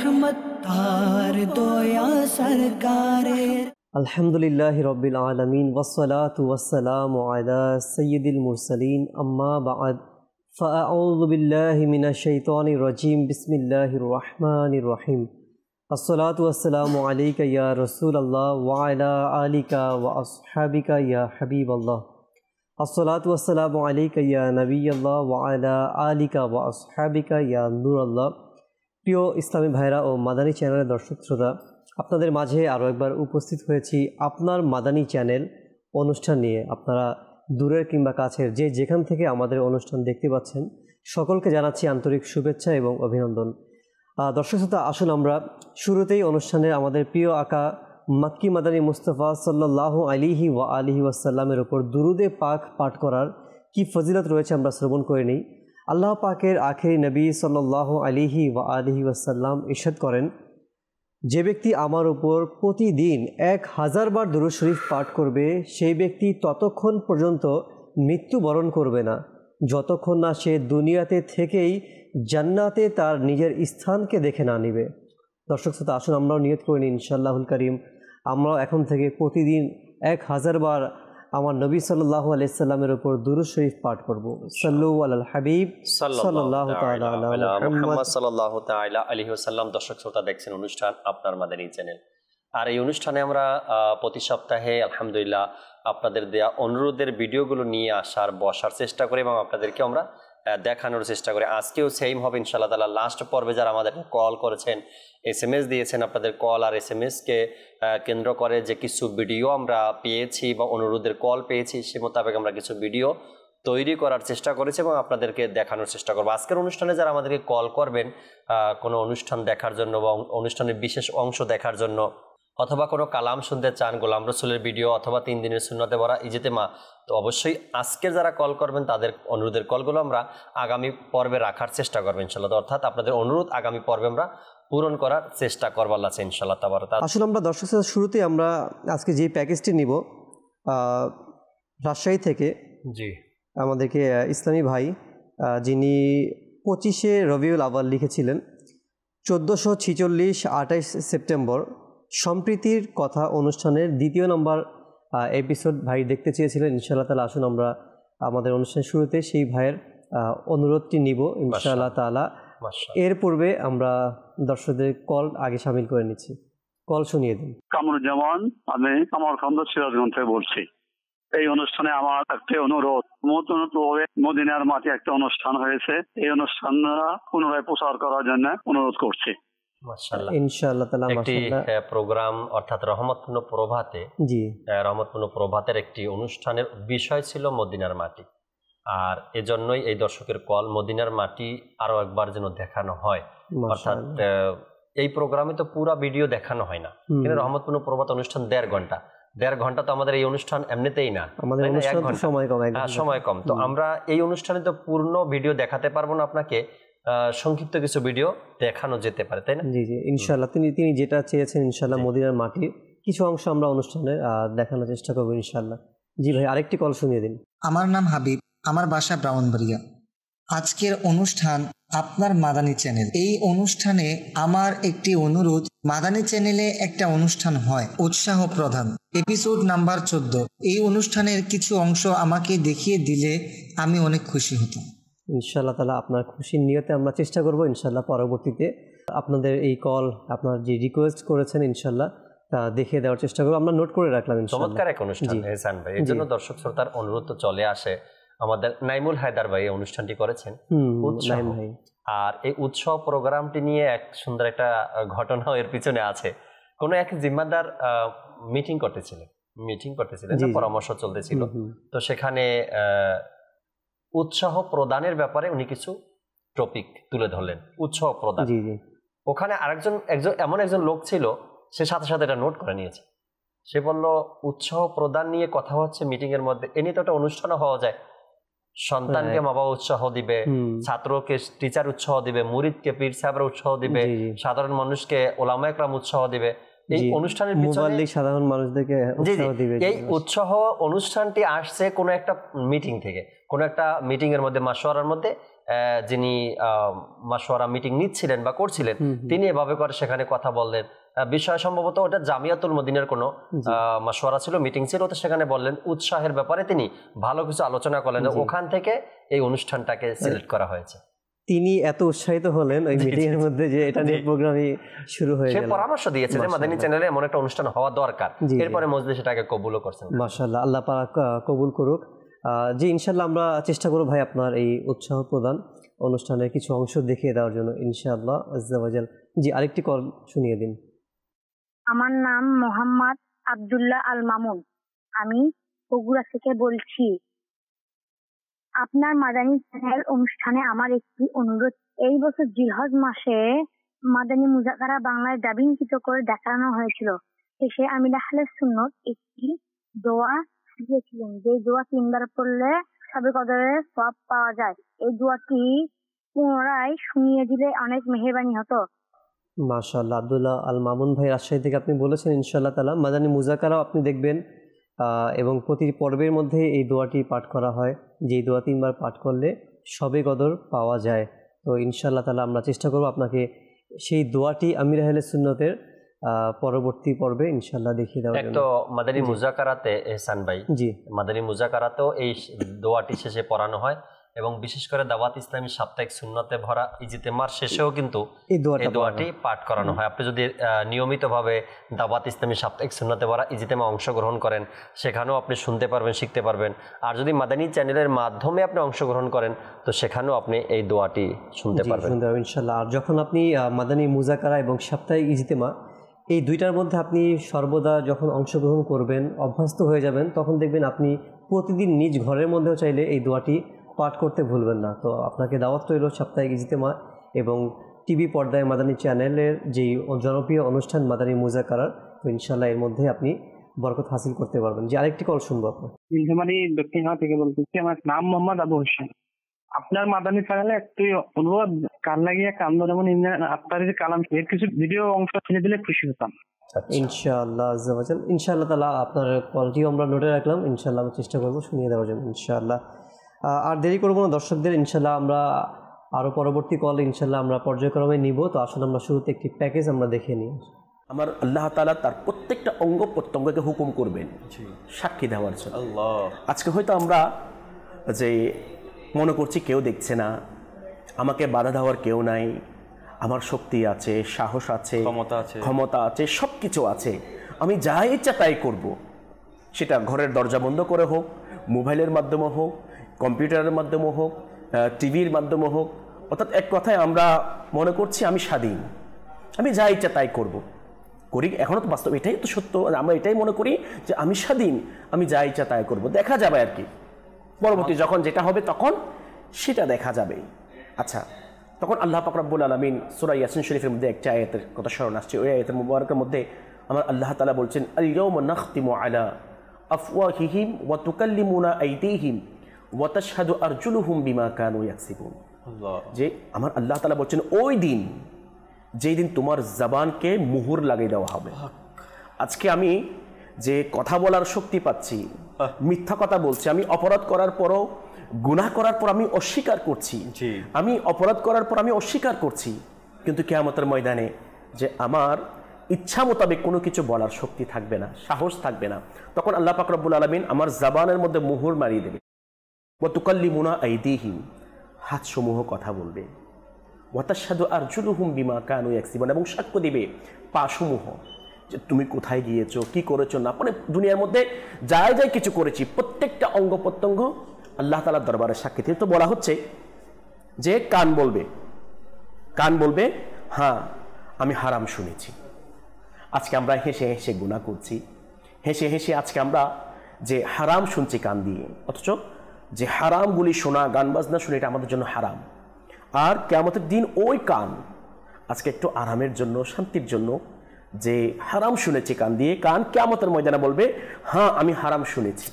रहमत तार दया सरकारेर। अल्हम्दुलिल्लाहि रब्बिल आलमीन वस्सलातु वस्सलामु अला सय्यिदिल मुरसलीन अम्मा बाद फ़अऊज़ु बिल्लाहि मिनश शैतानिर रजीम बिस्मिल्लाहिर रहमानिर रहीम अस्सलातु वस्सलामु अलैका या रसूलल्लाह व अला आलिका व अस्हाबिका या हबीबल्लाह अस्सलातु वस्सलामु अलैका या नबियल्लाह व अला आलिका व अस्हाबिका या नूरल्लाह। প্রিয় ইসলামী ভাইরা ও মাদানী চ্যানেলের দর্শক শ্রোতা, আপনাদের মাঝে আরও একবার উপস্থিত হয়েছি আপনার মাদানী চ্যানেল অনুষ্ঠান নিয়ে। আপনারা দূরের কিংবা কাছের যে যেখান থেকে আমাদের অনুষ্ঠান দেখতে পাচ্ছেন সকলকে জানাচ্ছি আন্তরিক শুভেচ্ছা এবং অভিনন্দন। দর্শক শ্রোতা, আসুন আমরা শুরুতেই অনুষ্ঠানের আমাদের প্রিয় আকা মক্কি মাদানী মুস্তাফা সাল্লাল্লাহু আলাইহি ওয়া আলিহি ওয়াসাল্লামের উপর দুরুদে পাক পাঠ করার কি ফজিলত রয়েছে আমরা শ্রবণ করে নিই। আল্লাহ পাকের আখেরি নবী সাল্লাল্লাহু আলাইহি ওয়া আলিহি ওয়াসাল্লাম ইরশাদ করেন, যে ব্যক্তি আমার উপর প্রতিদিন 1000 বার দুরূদ শরীফ পাঠ করবে সেই ব্যক্তি ততক্ষণ পর্যন্ত মৃত্যুবরণ করবে না যতক্ষণ না সে দুনিয়াতে থেকেই জান্নাতে তার নিজের স্থানকে দেখে না নিবে। দর্শক শ্রোতা, আসুন আমরাও নিয়ত করে নিই ইনশাআল্লাহুল কারীম আমরাও এখন থেকে প্রতিদিন 1000 বার আমার নবী সাল্লাল্লাহু আলাইহি সাল্লামের উপর দুরূদ শরীফ পাঠ করব। সাল্লু আলাল হাবিব সাল্লাল্লাহু তাআলা আলা মুহাম্মদ সাল্লাল্লাহু তাআলা আলাইহি ওয়াসাল্লাম। দর্শক শ্রোতা, দেখছেন অনুষ্ঠান আপনার মাদানী চ্যানেল। আর এই অনুষ্ঠানে আমরা প্রতি সপ্তাহে আলহামদুলিল্লাহ আপনাদের দেয়া অনুরোধের ভিডিওগুলো নিয়ে বসার চেষ্টা করি এবং আপনাদেরকে আমরা দেখানোর চেষ্টা করি। আজকেও সেম হবে ইনশাআল্লাহ তাআলা। লাস্ট পর্বে যারা আমাদেরকে কল করেছেন, SMS দিয়েছেন, আপনাদের কল আর SMS-কে কেন্দ্র করে যে কিছু ভিডিও আমরা পেয়েছি বা অনুরোধের কল পেয়েছি, সে মোতাবেক আমরা কিছু ভিডিও তৈরি করার চেষ্টা করেছি এবং আপনাদেরকে দেখানোর চেষ্টা করবো। আজকের অনুষ্ঠানে যারা আমাদেরকে কল করবেন কোনো অনুষ্ঠান দেখার জন্য বা অনুষ্ঠানের বিশেষ অংশ দেখার জন্য, অথবা কোনো কালাম শুনতে চান, গোলাম রসুলের ভিডিও, অথবা 3 দিনের সুন্নতে ভরা ইজতেমা, তো অবশ্যই আজকের যারা কল করবেন তাদের অনুরোধের কলগুলো আমরা আগামী পর্বে রাখার চেষ্টা করবো ইনশাআল্লাহ। অর্থাৎ আপনাদের অনুরোধ আগামী পর্বে আমরা পূরণ করার চেষ্টা করবো আল্লাহ ইনশাআল্লাহ তাবারাক। আসলে আমরা দর্শক শুরুতে আমরা আজকে যে প্যাকেজটি নিব রাজশাহী থেকে, জি আমাদেরকে ইসলামী ভাই যিনি 25শে রবিউল আউয়াল লিখেছিলেন 1446 28 সেপ্টেম্বর সম্প্রীতির কথা অনুষ্ঠানের 2য় নম্বর এপিসোড ভাই দেখতে চেয়েছিলেন। ইনশাআল্লাহ তাআলা আসুন আমরা আমাদের অনুষ্ঠানের শুরুতে সেই ভাইয়ের অনুরোধটি নিব ইনশাআল্লাহ তাআলা। এর পূর্বে আমরা দর্শকদের কল আগে শামিল করে নিচ্ছি। কল শুনিয়ে দিন। কামরুজ্জামান, আমি কামরখন্দ সিরাজগঞ্জ থেকে বলছি। এই অনুষ্ঠানে আমার একটা অনুরোধ, মদিনার মাটি একটা অনুষ্ঠান হয়েছে, এই অনুষ্ঠানটা পুনরায় প্রচার করার জন্য অনুরোধ করছি। মাশাআল্লাহ, ইনশাআল্লাহ তাআলা। মাশাআল্লাহ, প্রোগ্রাম অর্থাৎ রহমতপূর্ণ প্রভাতে, জি রহমতপূর্ণ প্রভাতের একটি অনুষ্ঠানের বিষয় ছিল মদিনার মাটি। আর এজন্যই এই দর্শকের কল, মদিনার মাটি আরো একবার যেন দেখানো হয়। অর্থাৎ এই প্রোগ্রামে তো পুরো ভিডিও দেখানো হয় না, কিন্তু রহমতপূর্ণ প্রভাত অনুষ্ঠান 1.5 ঘন্টা তো আমাদের এই অনুষ্ঠান এমনিতেই না, আমাদের সময় কম। তো আমরা এই অনুষ্ঠানে তো পূর্ণ ভিডিও দেখাতে পারবো না আপনাকে, সংক্ষিপ্ত কিছু ভিডিও দেখানো যেতে পারে, তাই না? জি জি ইনশাআল্লাহ। তিনি যেটা চেয়েছেন ইনশাআল্লাহ মদিনার মাটির কিছু অংশ আমরা অনুষ্ঠানে দেখানোর চেষ্টা করবো ইনশাআল্লাহ। জি ভাই, আরেকটি কল শুনিয়ে দিন। আমার নাম হাবিব, আমার বাসা ব্রাহ্মণবাড়িয়া। আজকের অনুষ্ঠান আপনার মাদানী চ্যানেল, এই অনুষ্ঠানে আমার একটি অনুরোধ, মাদানী চ্যানেলে একটা অনুষ্ঠান হয় উৎসাহ প্রদান, এপিসোড নাম্বার 14। এই অনুষ্ঠানের কিছু অংশ আমাকে দেখিয়ে দিলে আমি অনেক খুশি হতাম। ইনশাআল্লাহ তাআলা আপনার খুশির নিয়তে আমরা চেষ্টা করব ইনশাআল্লাহ পরবর্তীতে আপনাদের এই কল, আপনার যে রিকোয়েস্ট করেছেন ইনশাআল্লাহ তা দেখিয়ে দেওয়ার চেষ্টা করব। আমরা নোট করে রাখলাম ইনশাআল্লাহ। চমৎকার এক অনুষ্ঠান এহসান ভাই, এর জন্য দর্শক শ্রোতার অনুরোধ তো চলে আসে। আমাদের নাইমুল হায়দার ভাই এই অনুষ্ঠানটি করেছেন, আর এই উৎসব প্রোগ্রামটি নিয়ে এক সুন্দর একটা ঘটনা এর পিছনে আছে। কোন এক জিম্মাদার মিটিং করতেছিলেন, পরামর্শ চলতেছিল, তো সেখানে উৎসাহ প্রদানের ব্যাপারে উনি কিছু টপিক তুলে ধরলেন। উৎসাহ প্রদান, ওখানে এমন একজন লোক ছিল, সে সাথে সাথে এটা নোট করে নিয়েছে। সে বলল, উৎসাহ প্রদান নিয়ে কথা হচ্ছে মিটিং এর মধ্যে, এ নিয়ে তো একটা অনুষ্ঠানও হওয়া যায়। সন্তানকে মা বাবা উৎসাহ দিবে, ছাত্রকে টিচার উৎসাহ দিবে, মুরিদকে পীর সাহেবরা উৎসাহ দিবে, সাধারণ মানুষকে ওলামা একরাম উৎসাহ দিবে। এই অনুষ্ঠানের পিছনে সাধারণ মানুষদেরকে উৎসাহ দিবে। এই উৎসাহ অনুষ্ঠানটি আসছে কোন একটা মিটিং থেকে, কোন একটা মিটিং এর মধ্যে, মাশওয়ারার মধ্যে যিনি মাশওয়ারা মিটিং নিচ্ছিলেন বা করছিলেন, তিনি এভাবে করে সেখানে কথা বললেন। বিষয় সম্ভবত ওটা জামিয়াতুল মদিনার কোনো মাশওয়ারা ছিল, মিটিং ছিল, তো সেখানে বললেন উৎসাহের ব্যাপারে তিনি ভালো কিছু আলোচনা করলেন। ওখান থেকে এই অনুষ্ঠানটাকে সিলেক্ট করা হয়েছে। তিনি এত উৎসাহিত হলেন ওই মিটিং এর মধ্যে যে এটা নিয়ে প্রোগ্রামই শুরু হয়ে গেল। সে পরামর্শ দিয়েছে যে মাদানী চ্যানেলে এমন একটা অনুষ্ঠান হওয়া দরকার। এরপরে মজলিস সেটাকে কবুলও করছেন। মাশাআল্লাহ, আল্লাহ পাক কবুল করুক। জি ইনশাআল্লাহ আমরা চেষ্টা করব ভাই আপনার এই উৎসাহ প্রদান অনুষ্ঠানের কিছু অংশ দেখিয়ে দেওয়ার জন্য ইনশাআল্লাহ আজ্জা ওয়াজাল। জি আরেকটি কল শুনিয়ে দিন। আমার নাম মোহাম্মদ আব্দুল্লাহ আল মামুন, আমি বগুড়া থেকে বলছি। আপনার মাদানী চ্যানেল অনুষ্ঠানে আমার একটি অনুরোধ। এই বছর জিলহজ মাসে মাদানী মুজাকারা বাংলায় ডাবিংকৃত করে দেখানো হয়েছিল। শেষে আমির আহলে সুন্নাত একটি দোয়া শিখিয়েছিলেন, যে দোয়া 3 বার পড়লে সবে কদরের সওয়াব পাওয়া যায়। এই দোয়াটি পুনরায় শুনিয়ে দিলে অনেক মেহেরবানি হতো। মাশাআল্লাহ, আব্দুল্লাহ আল মামুন ভাই রাজশাহী থেকে আপনি বলেছেন ইনশাআল্লাহ তাআলা মাদানী মুজাকারাও আপনি দেখবেন এবং প্রতি পর্বের মধ্যে এই দোয়াটি পাঠ করা হয়, যেই দোয়া 3 বার পাঠ করলে সবে কদর পাওয়া যায়। তো ইনশাআল্লাহ তাআলা আমরা চেষ্টা করব আপনাকে সেই দোয়াটি আমির আহলে সুন্নতের পরবর্তী পর্বে ইনশাআল্লাহ দেখিয়ে দেওয়ার জন্য। এক তো মাদানী মুজাকারাতে এহসান ভাই, জি মাদানী মুজাকারাতেও এই দোয়াটি শেষে পড়ানো হয় এবং বিশেষ করে দাওয়াত ইসলামী সাপ্তাহিক সুন্নতে ভরা ইজতেমার শেষেও কিন্তু এই দোয়াটি পাঠ করানো হয়। আপনি যদি নিয়মিতভাবে দাওয়াত ইসলামী সাপ্তাহিক সুন্নতে ভরা ইজতেমা অংশগ্রহণ করেন, সেখানেও আপনি শুনতে পারবেন, শিখতে পারবেন। আর যদি মাদানী চ্যানেলের মাধ্যমে আপনি অংশগ্রহণ করেন, তো সেখানেও আপনি এই দোয়াটি শুনতে পারবেন ইনশাআল্লাহ। আর যখন আপনি মাদানী মুজাকারা এবং সাপ্তাহিক ইজতেমা এই দুইটার মধ্যে আপনি সর্বদা যখন অংশগ্রহণ করবেন, অভ্যস্ত হয়ে যাবেন, তখন দেখবেন আপনি প্রতিদিন নিজ ঘরের মধ্যেও চাইলে এই দোয়াটি পাঠ করতে ভুলবেন না। তো আপনাকে দাওয়াত রইল সাপ্তাহিক ইজতেমা এবং টিভি পর্দায় মাদানী চ্যানেলের যেই জনপ্রিয় অনুষ্ঠান মাদানী মুজাকারার, তো ইনশাআল্লাহ এর মধ্যে আপনি বরকত হাসিল করতে পারবেন। যে আরেকটি কল শুনবো আপনার। দক্ষিণহাট থেকে বলতেছি, আমার নাম মোহাম্মদ আবু হোসেন। আপনার মাদানী চ্যানেলে একটি অনুরোধ, কান লাগিয়ে কান্দ যেমন আপনার যে কালাম এর কিছু ভিডিও অংশ ছেড়ে দিলে খুশি হতাম। ইনশাআল্লাহ আজ্জা ওয়াজাল, ইনশাআল্লাহ তাআলা আপনার কলটিও আমরা নোটে রাখলাম, ইনশাআল্লাহ আমরা চেষ্টা করবো শুনিয়ে দেওয়ার জন্য ইনশাআল্লাহ। আর দেরি করবো না দর্শকদের, ইনশাআল্লাহ আমরা আরও পরবর্তী কল ইনশাআল্লাহ আমরা পর্যায়ক্রমে নিব। তো আসলে আমরা শুরুতে একটি প্যাকেজ আমরা দেখে নিই। আমার আল্লাহ তাআলা তার প্রত্যেকটা অঙ্গ প্রত্যঙ্গকে হুকুম করবেন সাক্ষী দেওয়ার জন্য। আজকে হয়তো আমরা যে মনে করছি কেউ দেখছে না, আমাকে বাধা দেওয়ার কেউ নাই, আমার শক্তি আছে, সাহস আছে, ক্ষমতা আছে, সব কিছু আছে, আমি যা ইচ্ছা তাই করব। সেটা ঘরের দরজা বন্ধ করে হোক, মোবাইলের মাধ্যমে হোক, কম্পিউটারের মাধ্যমে হোক, টিভির মাধ্যমে হোক। অর্থাৎ এক কথায় আমরা মনে করছি আমি স্বাধীন, আমি যা ইচ্ছা তাই করব করি। এখনও তো বাস্তব এটাই তো সত্য, আমরা এটাই মনে করি যে আমি স্বাধীন, আমি যা ইচ্ছা তাই করব। দেখা যাবে আর কি, পরবর্তী যখন যেটা হবে তখন সেটা দেখা যাবে। আচ্ছা, তখন আল্লাহ পাক রব্বুল আলামিন সূরা ইয়াসিন শরীফের মধ্যে একটা আয়াতের কথা স্মরণ আসছে। ওই আয়াতের মুবারকের মধ্যে আমার আল্লাহ তাআলা বলছেন, আল ইয়াউমা নাখতিমু আলা আফওয়াহিহিম ওয়া তুকাল্লিমুনা আইদিহিম ওয়া তাশহাদু আরজুলুহুম বিমা কানু ইয়াকসিবুন। যে আমার আল্লাহ তাআলা বলছেন ওই দিন, যেই দিন তোমার জবানকে মুহুর লাগিয়ে দেওয়া হবে। আজকে আমি যে কথা বলার শক্তি পাচ্ছি, মিথ্যা কথা বলছি, আমি অপরাধ করার পরও, গুনাহ করার পর আমি অস্বীকার করছি, আমি অপরাধ করার পর আমি অস্বীকার করছি, কিন্তু কিয়ামতের ময়দানে যে আমার ইচ্ছা মোতাবেক কোনো কিছু বলার শক্তি থাকবে না, সাহস থাকবে না, তখন আল্লাহ পাক রব্বুল আলামিন আমার জবানের মধ্যে মুহুর মারিয়ে দেবে। ওয়া তুকাল্লিমুনা আইদিহিম, হাতসমূহ কথা বলবে, ওয়া তাশহাদু আরজুলুহুম বিমা কানু ইয়াকসিবুন, এবং সাক্ষ্য দিবে পাসমূহ যে তুমি কোথায় গিয়েছো, কি করেছো না। মানে দুনিয়ার মধ্যে যাই যাই কিছু করেছি, প্রত্যেকটা অঙ্গ প্রত্যঙ্গ আল্লাহ তাআলার দরবারে সাক্ষী দিতে। তো বলা হচ্ছে যে কান বলবে হ্যাঁ আমি হারাম শুনেছি। আজকে আমরা হেসে হেসে গুনাহ করছি, হেসে হেসে আজকে আমরা যে হারাম শুনছি কান দিয়ে, অথচ যে হারামগুলি শোনা, গান বাজনা শুনে, এটা আমাদের জন্য হারাম। আর কিয়ামতের দিন ওই কান আজকে একটু আরামের জন্য, শান্তির জন্য যে হারাম শুনেছি কান দিয়ে, কান কিয়ামতের ময়দানে বলবে হ্যাঁ আমি হারাম শুনেছি।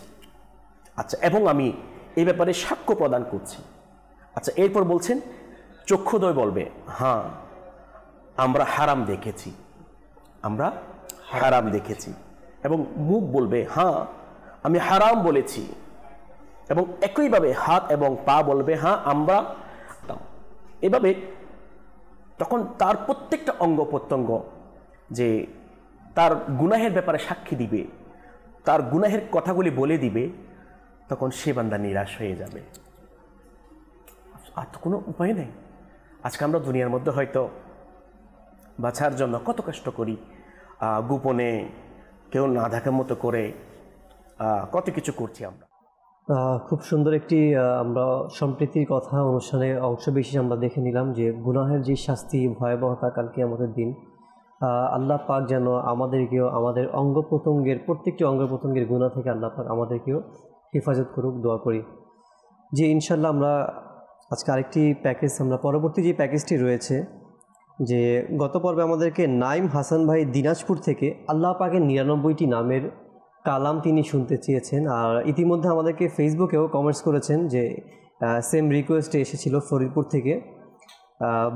আচ্ছা, এবং আমি এই ব্যাপারে সাক্ষ্য প্রদান করছি। আচ্ছা, এরপর বলছেন চক্ষুদ্বয় বলবে হ্যাঁ আমরা হারাম দেখেছি, আমরা হারাম দেখেছি, এবং মুখ বলবে হ্যাঁ আমি হারাম বলেছি, এবং একইভাবে হাত এবং পা বলবে হ্যাঁ আমরা এভাবে তখন তার প্রত্যেকটা অঙ্গ প্রত্যঙ্গ যে তার গুনাহের ব্যাপারে সাক্ষী দিবে, তার গুনাহের কথাগুলি বলে দিবে, তখন সে বান্দা নিরাশ হয়ে যাবে। আর তো কোনো উপায় নেই। আজকে আমরা দুনিয়ার মধ্যে হয়তো বাঁচার জন্য কত কষ্ট করি, গোপনে কেউ না দেখার মতো করে কত কিছু করছি আমরা। খুব সুন্দর একটি আমরা সম্প্রীতির কথা অনুষ্ঠানে অংশ বিশেষ আমরা দেখে নিলাম যে গুনাহের যে শাস্তি ভয়াবহতা কালকে আমাদের দিন। আল্লাহ পাক যেন আমাদেরকেও আমাদের অঙ্গ প্রত্যঙ্গের প্রত্যেকটি অঙ্গ প্রত্যঙ্গের গুনাহ থেকে আল্লাহ পাক আমাদেরকেও হেফাজত করুক, দোয়া করি। যে ইনশাল্লাহ আমরা আজকে আরেকটি প্যাকেজ, আমরা পরবর্তী যে প্যাকেজটি রয়েছে, যে গত পর্বে আমাদেরকে নাইম হাসান ভাই দিনাজপুর থেকে আল্লাহ পাকের 99টি নামের কালাম তিনি শুনতে চেয়েছেন। আর ইতিমধ্যে আমাদেরকে ফেসবুকেও কমেন্টস করেছেন যে সেম রিকোয়েস্টে এসেছিল ফরিদপুর থেকে,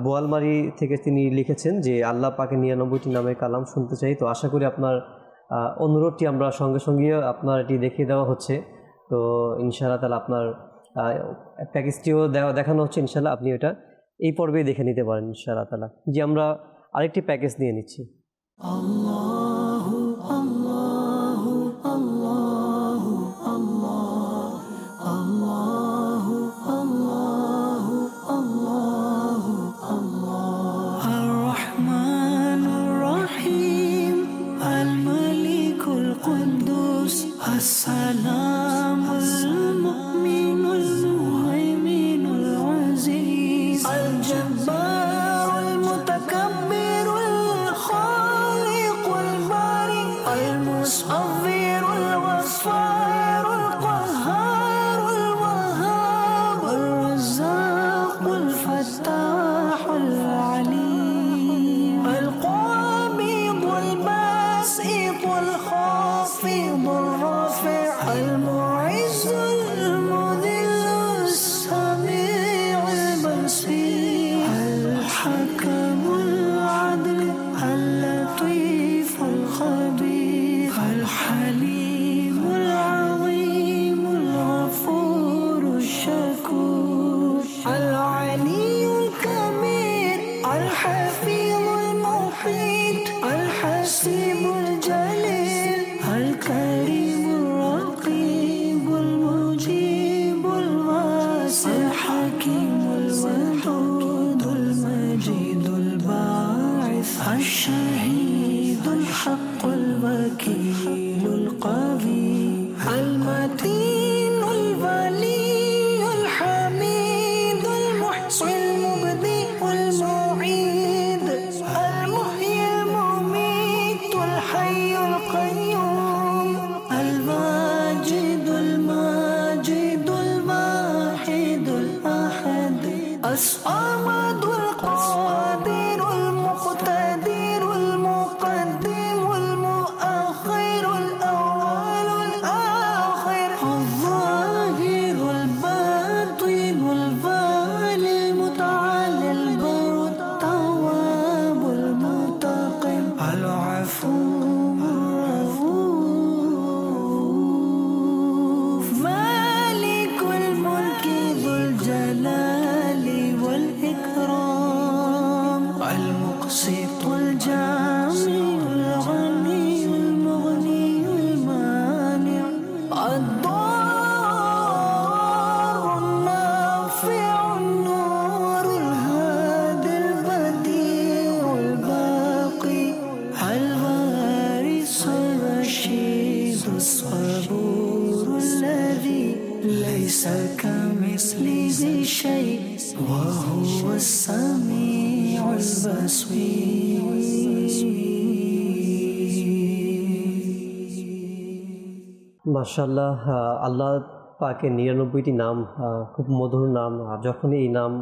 বোয়ালমারি থেকে তিনি লিখেছেন যে আল্লাহ পাকের 99টি নামের কালাম শুনতে চাই। তো আশা করি আপনার অনুরোধটি আমরা সঙ্গে সঙ্গে আপনার এটি দেখিয়ে দেওয়া হচ্ছে। তো ইনশাআল্লাহ তাহলে আপনার প্যাকেজটিও দেখানো হচ্ছে, ইনশাআল্লাহ আপনি এটা এই পর্বেই দেখে নিতে পারেন ইনশাআল্লাহ তাআলা। যে আমরা আরেকটি প্যাকেজ নিয়ে নিচ্ছি। السلام المؤمن المهيمن العزيز الجبار المتكبر الخالق البارئ المصور الغفار القهار الوهاب الرزاق الفتاح العليم القابض الباسط الخافض الرافع المعز المذل السميع البصير الحكم العدل اللطيف الخبير الحليم العظيم الغفور الشكور العلي الكبير الحفيظ المحيط الحسيب الجليل الكريم الرقيب المجيب الواسع الحكيم الودود المجيد الباعث الشهيد الحق الوكيل القوي المتين الولي الحميد المحصي المبدئ المعيد المحيي المميت الحي القيوم الواجد الماجد الواحد الأحد الصمد القادر المقتدر المقدم المؤخر الأول الآخر الظاهر الباطن الوالي المتعالي البر التواب المنتقم العفو الرؤوف مالك الملك ذو الجلال والإكرام المقسط الجامع الغني المغني المانع الضار النافع النور الهادي البديع الباقي الوارث الرشيد الصبور الذي ليس كمثله شيء وهو السميع البصير মাশাআল্লাহ, আল্লাহ পাকের 99টি নাম খুব মধুর নাম। আর যখনই এই নাম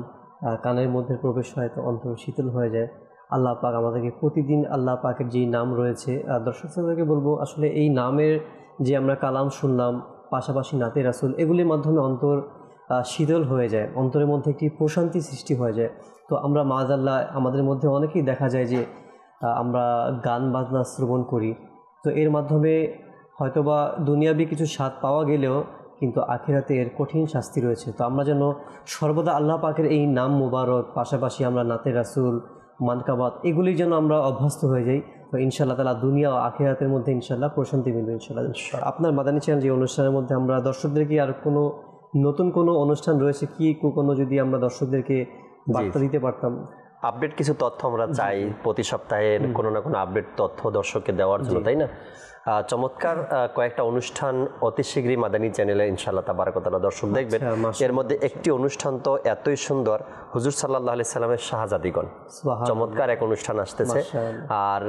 কানের মধ্যে প্রবেশ হয় তো অন্তর শীতল হয়ে যায়। আল্লাহ পাক আমাদেরকে প্রতিদিন আল্লাহ পাকের যেই নাম রয়েছে, দর্শক শ্রোতাদেরকে বলবো আসলে এই নামের যে আমরা কালাম শুনলাম, পাশাপাশি নাতে রাসূল, এগুলির মাধ্যমে অন্তর শীতল হয়ে যায়, অন্তরের মধ্যে একটি প্রশান্তি সৃষ্টি হয়ে যায়। তো আমরা মাআযাল্লাহ আমাদের মধ্যে অনেকেই দেখা যায় যে আমরা গান বাজনা শ্রবণ করি, তো এর মাধ্যমে হয়তোবা দুনিয়াবি কিছু স্বাদ পাওয়া গেলেও কিন্তু আখিরাতে এর কঠিন শাস্তি রয়েছে। তো আমরা যেন সর্বদা আল্লাহ পাকের এই নাম মুবারক, পাশাপাশি আমরা নাতে রাসূল, মানকাবাত, এগুলি যেন আমরা অভ্যস্ত হয়ে যাই। তো ইনশাআল্লাহ তাআলা দুনিয়া ও আখিরাতের মধ্যে ইনশাআল্লাহ প্রশান্তি মিলবে ইনশাআল্লাহ। আপনার মাদানী চ্যানেল যে অনুষ্ঠানের মধ্যে আমরা দর্শকদেরকে আর কোনো নতুন কোনো অনুষ্ঠান রয়েছে কি, কোনো যদি আমরা দর্শকদেরকে বার্তা দিতে পারতাম? আপডেট কিছু তথ্য আমরা চাই প্রতি সপ্তাহে কোনো না কোনো আপডেট তথ্য দর্শককে দেওয়ার জন্য, তাই না? চমৎকার কয়েকটা অনুষ্ঠান অতি শীঘ্রই মাদানী চ্যানেলে ইনশাআল্লাহ তাবারাক ওয়া তাআলা দর্শক দেখবেন। এর মধ্যে একটি অনুষ্ঠান তো এতই সুন্দর, হুজুর সাল্লাল্লাহু আলাইহি সাল্লামের শাহজাদিগণ, চমৎকার এক অনুষ্ঠান আসতেছে। আর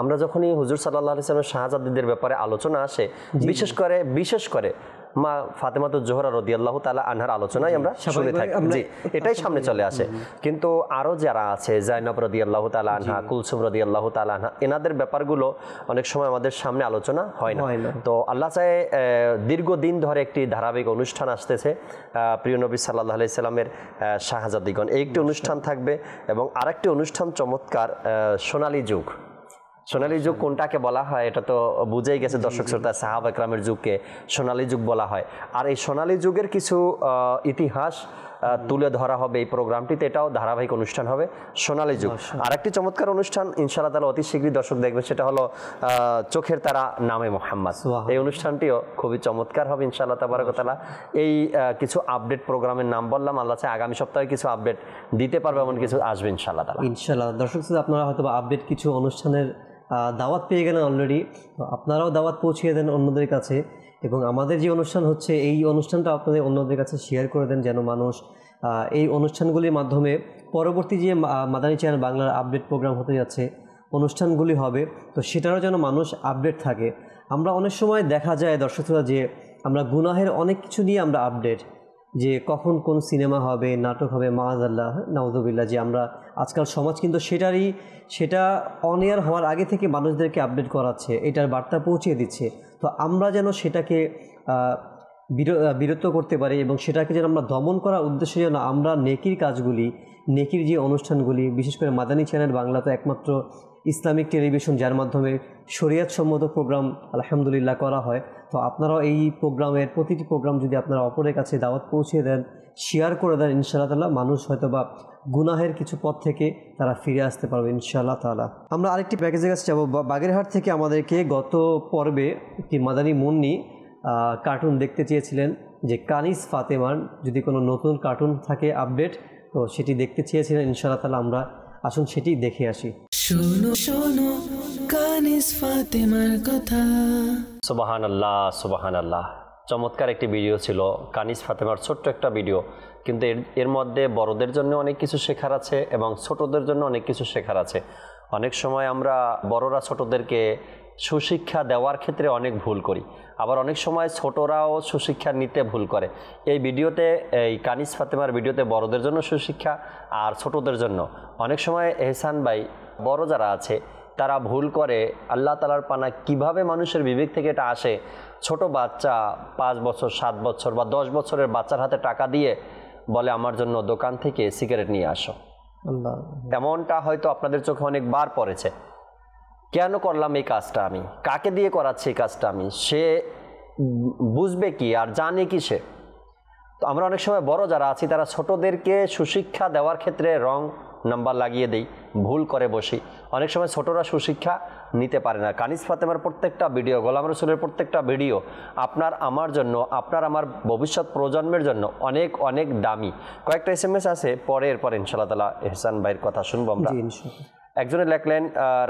আমরা যখনই হুজুর সাল্লাল্লাহু আলাইহি সাল্লামের শাহজাদিদের ব্যাপারে আলোচনা আসে, বিশেষ করে মা ফাতেমাতুজ জোহরা রাদিয়াল্লাহু তাআলা আনহার আলোচনায় আমরা শুনে থাকি, জি এটাই সামনে চলে আসে। কিন্তু আরও যারা আছে, জাইনাব রাদিয়াল্লাহু তাআলা আনহা, কুলসুম রাদিয়াল্লাহু তাআলা আনহা, এনাদের ব্যাপারগুলো অনেক সময় আমাদের সামনে আলোচনা হয় না। তো আল্লাহ চায় দীর্ঘদিন ধরে একটি ধারাবাহিক অনুষ্ঠান আসতেছে প্রিয় নবী সাল্লাল্লাহু আলাইহি সাল্লামের শাহজাদিগণ, এই একটি অনুষ্ঠান থাকবে। এবং আরেকটি অনুষ্ঠান চমৎকার, সোনালী যুগ। সোনালী যুগ কোনটাকে বলা হয় এটা তো বুঝেই গেছে দর্শক শ্রোতা, সাহাবা একরামের যুগকে সোনালী যুগ বলা হয়। আর এই সোনালী যুগের কিছু ইতিহাস তুলে ধরা হবে এই প্রোগ্রামটিতে, এটাও ধারাবাহিক অনুষ্ঠান হবে সোনালী যুগ। আরেকটি চমৎকার অনুষ্ঠান ইনশাআল্লাহ তাআলা অতি শীঘ্রই দর্শক দেখবেন, সেটা হলো চোখের তারা নামে মোহাম্মদ। এই অনুষ্ঠানটিও খুবই চমৎকার হবে ইনশাআল্লাহ তাবারাক ওয়া তাআলা। এই কিছু আপডেট প্রোগ্রামের নাম বললাম, আল্লাহ চায় আগামী সপ্তাহে কিছু আপডেট দিতে পারবে, এমন কিছু আসবে ইনশাআল্লাহ তাআলা। ইনশাআল্লাহ দর্শক আপনারা হয়তো আপডেট কিছু অনুষ্ঠানের দাওয়াত পেয়ে গেলেন অলরেডি, তো আপনারাও দাওয়াত পৌঁছিয়ে দেন অন্যদের কাছে। এবং আমাদের যে অনুষ্ঠান হচ্ছে এই অনুষ্ঠানটা আপনাদের অন্যদের কাছে শেয়ার করে দেন, যেন মানুষ এই অনুষ্ঠানগুলির মাধ্যমে পরবর্তী যে মাদানী চ্যানেল বাংলার আপডেট প্রোগ্রাম হতে যাচ্ছে, অনুষ্ঠানগুলি হবে, তো সেটারও যেন মানুষ আপডেট থাকে। আমরা অনেক সময় দেখা যায় দর্শকরা যে আমরা গুনাহের অনেক কিছু নিয়ে আমরা আপডেট, যে কখন কোন সিনেমা হবে, নাটক হবে, মাআযাল্লাহ নাউযুবিল্লাহ, যে আমরা আজকাল সমাজ কিন্তু সেটা অন এয়ার হওয়ার আগে থেকে মানুষদেরকে আপডেট করাচ্ছে, এটার বার্তা পৌঁছিয়ে দিচ্ছে। তো আমরা যেন সেটাকে বিরত করতে পারি এবং সেটাকে যেন আমরা দমন করার উদ্দেশ্যে যেন আমরা নেকির কাজগুলি, নেকির যে অনুষ্ঠানগুলি, বিশেষ করে মাদানী চ্যানেল বাংলা তো একমাত্র ইসলামিক টেলিভিশন যার মাধ্যমে শরীয়তসম্মত প্রোগ্রাম আলহামদুলিল্লাহ করা হয়। তো আপনারাও এই প্রোগ্রামের প্রতিটি প্রোগ্রাম যদি আপনারা অপরের কাছে দাওয়াত পৌঁছে দেন, শেয়ার করে দেন, ইনশাআল্লাহ তাআলা মানুষ হয়তো বা গুনাহের কিছু পথ থেকে তারা ফিরে আসতে পারবে ইনশাআল্লাহ তাআলা। আমরা আরেকটি প্যাকেজের কাছে যাব। বাগেরহাট থেকে আমাদেরকে গত পর্বে একটি মাদানী মুন্নি কার্টুন দেখতে চেয়েছিলেন, যে কানিস ফাতেমার যদি কোনো নতুন কার্টুন থাকে আপডেট, তো সেটি দেখতে চেয়েছিলেন। ইনশাআল্লাহ তাআলা আমরা আসুন সেটি দেখে আসি। শোনো শোনো কানিস ফাতেমার কথা। সুবহানাল্লাহ সুবহানাল্লাহ, চমৎকার একটি ভিডিও ছিল কানিস ফাতেমার, ছোট্ট একটা ভিডিও, কিন্তু এর মধ্যে বড়দের জন্য অনেক কিছু শেখার আছে এবং ছোটদের জন্য অনেক কিছু শেখার আছে। অনেক সময় আমরা বড়রা ছোটদেরকে সুশিক্ষা দেওয়ার ক্ষেত্রে অনেক ভুল করি, আবার অনেক সময় ছোটরাও সুশিক্ষা নিতে ভুল করে। এই ভিডিওতে, এই কানিস ফাতেমার ভিডিওতে বড়দের জন্য সুশিক্ষা আর ছোটদের জন্য। অনেক সময় এহসান ভাই, বড় যারা আছে তারা ভুল করে, আল্লাহ তাআলার পানা কিভাবে মানুষের বিবেক থেকে এটা আসে, ছোট বাচ্চা 5 বছর 7 বছর বা 10 বছরের বাচ্চার হাতে টাকা দিয়ে বলে আমার জন্য দোকান থেকে সিগারেট নিয়ে আসো। এমনটা হয়তো আপনাদের চোখে অনেকবার পড়েছে। কেন করলাম এই কাজটা, আমি কাকে দিয়ে করাচ্ছি এই কাজটা, আমি সে বুঝবে কি আর জানে কি সে? তো আমরা অনেক সময় বড় যারা আছি তারা ছোটদেরকে সুশিক্ষা দেওয়ার ক্ষেত্রে রং নাম্বার লাগিয়ে দেই, ভুল করে বসি। অনেক সময় ছোটরা সুশিক্ষা নিতে পারে না। কানিস ফাতেমার প্রত্যেকটা ভিডিও, গোলাম রসুলের প্রত্যেকটা ভিডিও আপনার আমার জন্য, আপনার আমার ভবিষ্যৎ প্রজন্মের জন্য অনেক অনেক দামি। কয়েকটা SMS আছে, পরে ইনশাআল্লাহ তাআলা এহসান ভাইয়ের কথা শুনবো আমরা। একজনে লেখলেন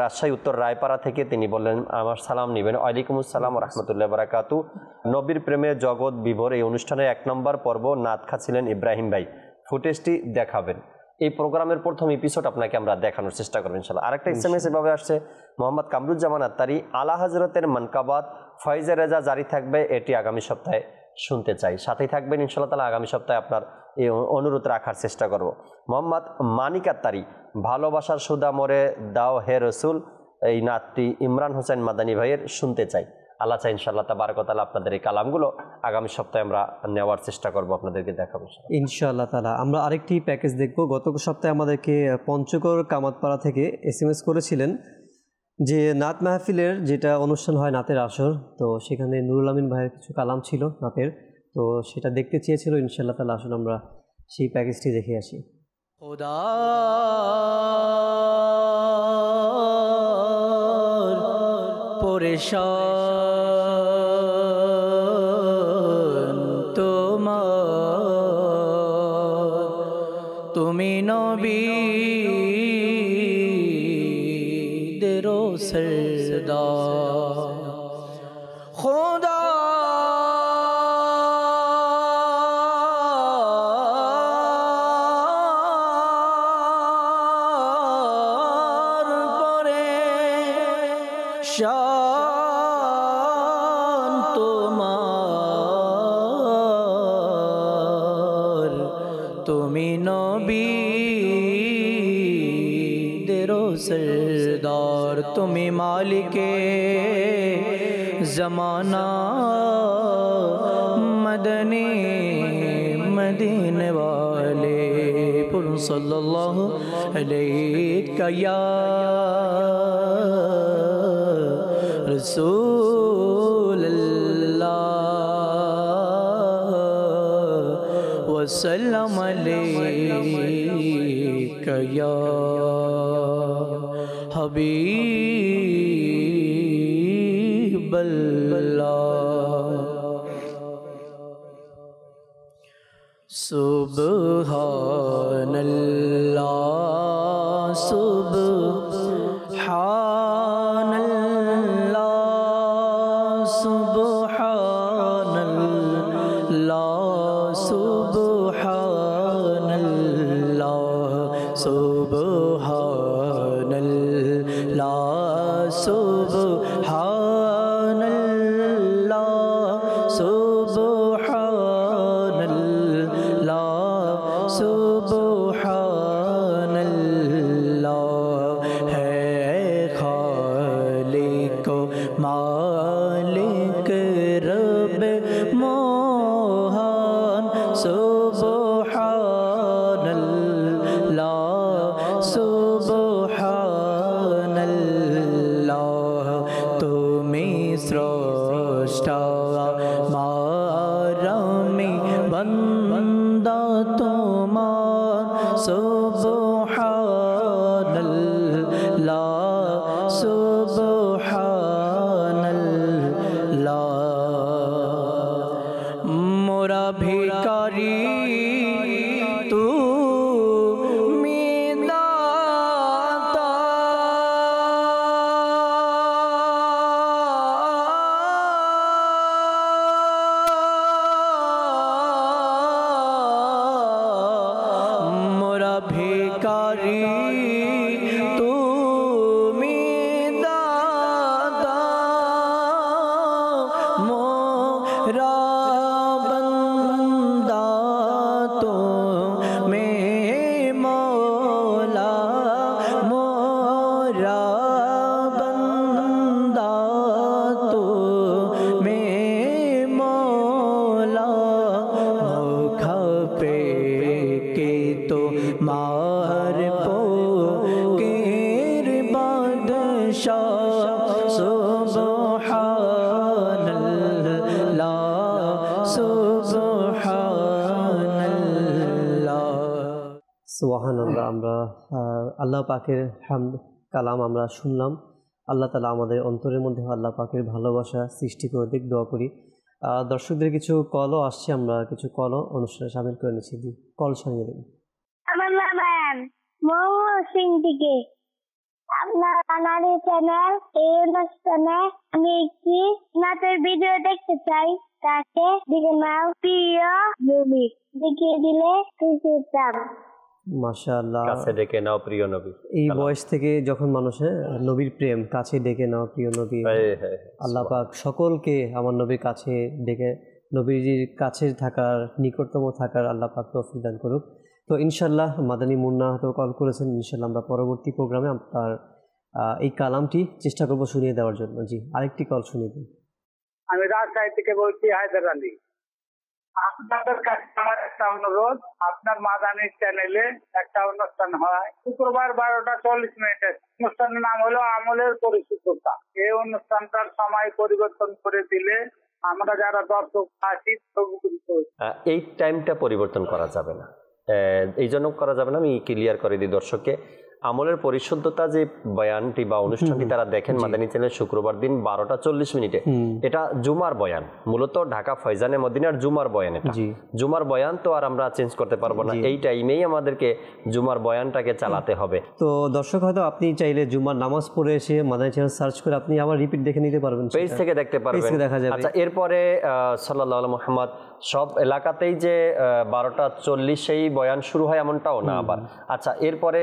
রাজশাহী উত্তর রায়পাড়া থেকে, তিনি বললেন আমার সালাম নেবেন। ওয়ালাইকুম আসসালাম ওয়া রাহমাতুল্লাহি ওয়া বারাকাতু। নবীর প্রেমে জগৎ বিভোর এই অনুষ্ঠানের 1 নম্বর পর্ব নাত খাচ্ছিলেন ইব্রাহিম ভাই, ফুটেজটি দেখাবেন। এই প্রোগ্রামের প্রথম এপিসোড আপনাকে আমরা দেখানোর চেষ্টা করব ইনশাআল্লাহ। আরেকটা SMS এভাবে আসছে, মোহাম্মদ কামরুজ্জামান আত্তারি, আলা হযরতের মানকাবাত ফয়জে রেজা জারি থাকবে, এটি আগামী সপ্তাহে শুনতে চাই। সাথেই থাকবেন ইনশাআল্লাহ তাআলা, আগামী সপ্তাহে আপনার এই অনুরোধ রাখার চেষ্টা করব। মোহাম্মদ মানিক আত্তারি, ভালোবাসার সুদা মোরে দাও হে রসুল, এই নাতটি ইমরান হোসেন মাদানী ভাইয়ের শুনতে চাই। আল্লাহ চাই ইনশাআল্লাহ তাবারক ওয়া তাআলা আপনাদের এই কালামগুলো আগামী সপ্তাহে আমরা নেওয়ার চেষ্টা করব, আপনাদেরকে দেখাবো ইনশাআল্লাহ তাআলা। আমরা আরেকটি প্যাকেজ দেখব। গত সপ্তাহে আমাদেরকে পঞ্চগড় কামাতপাড়া থেকে SMS করেছিলেন যে নাত মাহফিলের যেটা অনুষ্ঠান হয় নাতের আসর, তো সেখানে নুরুল আমিন ভাইয়ের কিছু কালাম ছিল নাতের, তো সেটা দেখতে চেয়েছিল, ইনশাআল্লাহ তাআলা আসলে আমরা সেই প্যাকেজটি দেখে আসি। পরেশান তোমার, তুমি নবীদেরও সরদার, খোদা শান তোমার, তুমি নবীদেরও সরদার, তুমি মালিকে জমানা মদনী মদিনে वाले पुरुष सल्लल्लाहु अलैहि या रसूल अल्लाह वसल्लम अलैका या हबीब अल्लाह। सुब्हानल्लाह सुब्हानल्लाह सुब्हानल्लाह सुब्हानल्लाह सुब्हानल्लाह सुब्हानल्लाह सुब्हानल्लाह सुब्हानल्लाह है खालिक मालिक रब मोहन, सुब्हानल्लाह सुब्हानल्लाह, तुम्हें स्रष्टा मारमी बंदा तुम्हार, सुब्हानल्लाह सुब्हानल्लाह। मोरा भिखारी तू दाता, मोरा भिखारी तू दाता, मोरा बंदा तो में मौला, मोरा बंदा तो में मौला, मौखा पे के तो मार पो केर बादशाह, सुब्हानल्लाह सुब्हानल्लाह। সুবহানাল্লাহ। আমরা আল্লাহ পাকের হামদ কালাম আমরা শুনলাম। আল্লাহ তাআলা আমাদের অন্তরের মধ্যে আল্লাহ পাকের ভালোবাসা সৃষ্টি করে দিক, দোয়া করি। দর্শকদের কিছু কলও আসছে, আমরা কিছু কলও অনুষ্ঠানে সামিল করে নিচ্ছি। কল শুনিয়ে দিন। আমার নাম আয়ান, মোহাম্মদ সিং থেকে। আপনার বাঙালি চ্যানেল এই অনুষ্ঠানে আমি একটি নাচের ভিডিও দেখতে চাই, তাকে দিকে নাও প্রিয় নবী, দেখিয়ে দিলে খুশি হতাম। মাশাআল্লাহ, কাছে ডেকে নাও প্রিয় নবী। এই বয়স থেকে যখন মানুষের নবীর প্রেম, কাছে ডেকে নাও প্রিয় নবী। আল্লাহ পাক সকলকে আমার নবীর কাছে ডেকে নবীজির কাছে থাকার, নিকটতম থাকার আল্লাহ পাক তৌফিক দান করুক। তো ইনশাআল্লাহ মাদানী মুন্না তো কল করেছেন, ইনশাআল্লাহ আমরা পরবর্তী প্রোগ্রামে আপনার এই কালামটি চেষ্টা করব শুনিয়ে দেওয়ার জন্য। জি, আরেকটি কল শুনিয়ে দিন। আমি রাজশাহী থেকে বলছি, হায়দার আলী। আপনাদের কাছে আমার একটা অনুরোধ, আপনার মাদানী চ্যানেলে একটা অনুষ্ঠান হয় শুক্রবার 12:40। অনুষ্ঠানের নাম হলো আমলের পরিশুদ্ধতা। এই অনুষ্ঠানটার সময় পরিবর্তন করে দিলে আমরা যারা দর্শক আছি এই টাইমটা পরিবর্তন করা যাবে না। এই জন্য করা যাবে না, আমি ক্লিয়ার করে দিই দর্শককে। আমলের পরিশুদ্ধতা যে বয়ানটি বা অনুষ্ঠানটি তারা দেখেন মাদানী চ্যানেল শুক্রবার দিন 12:40 এটা জুমার বয়ান, মূলত ঢাকা ফয়জানে মদিনার জুমার বয়ান। এটা জুমার বয়ান তো আর আমরা চেঞ্জ করতে পারবো না, এই টাইমেই আমাদেরকে জুমার বয়ানটাকে চালাতে হবে। তো দর্শক হয়তো আপনি চাইলে জুমার নামাজ পড়ে এসে মাদানী চ্যানেল সার্চ করে আপনি আবার রিপিট দেখে নিতে পারবেন, পেজ থেকে দেখতে পারবেন। আচ্ছা, এরপরে সাল্লাল্লাহু আলা মুহাম্মদ সব এলাকাতেই যে 12:40 বয়ান শুরু হয় এমনটাও না আবার। আচ্ছা, এরপরে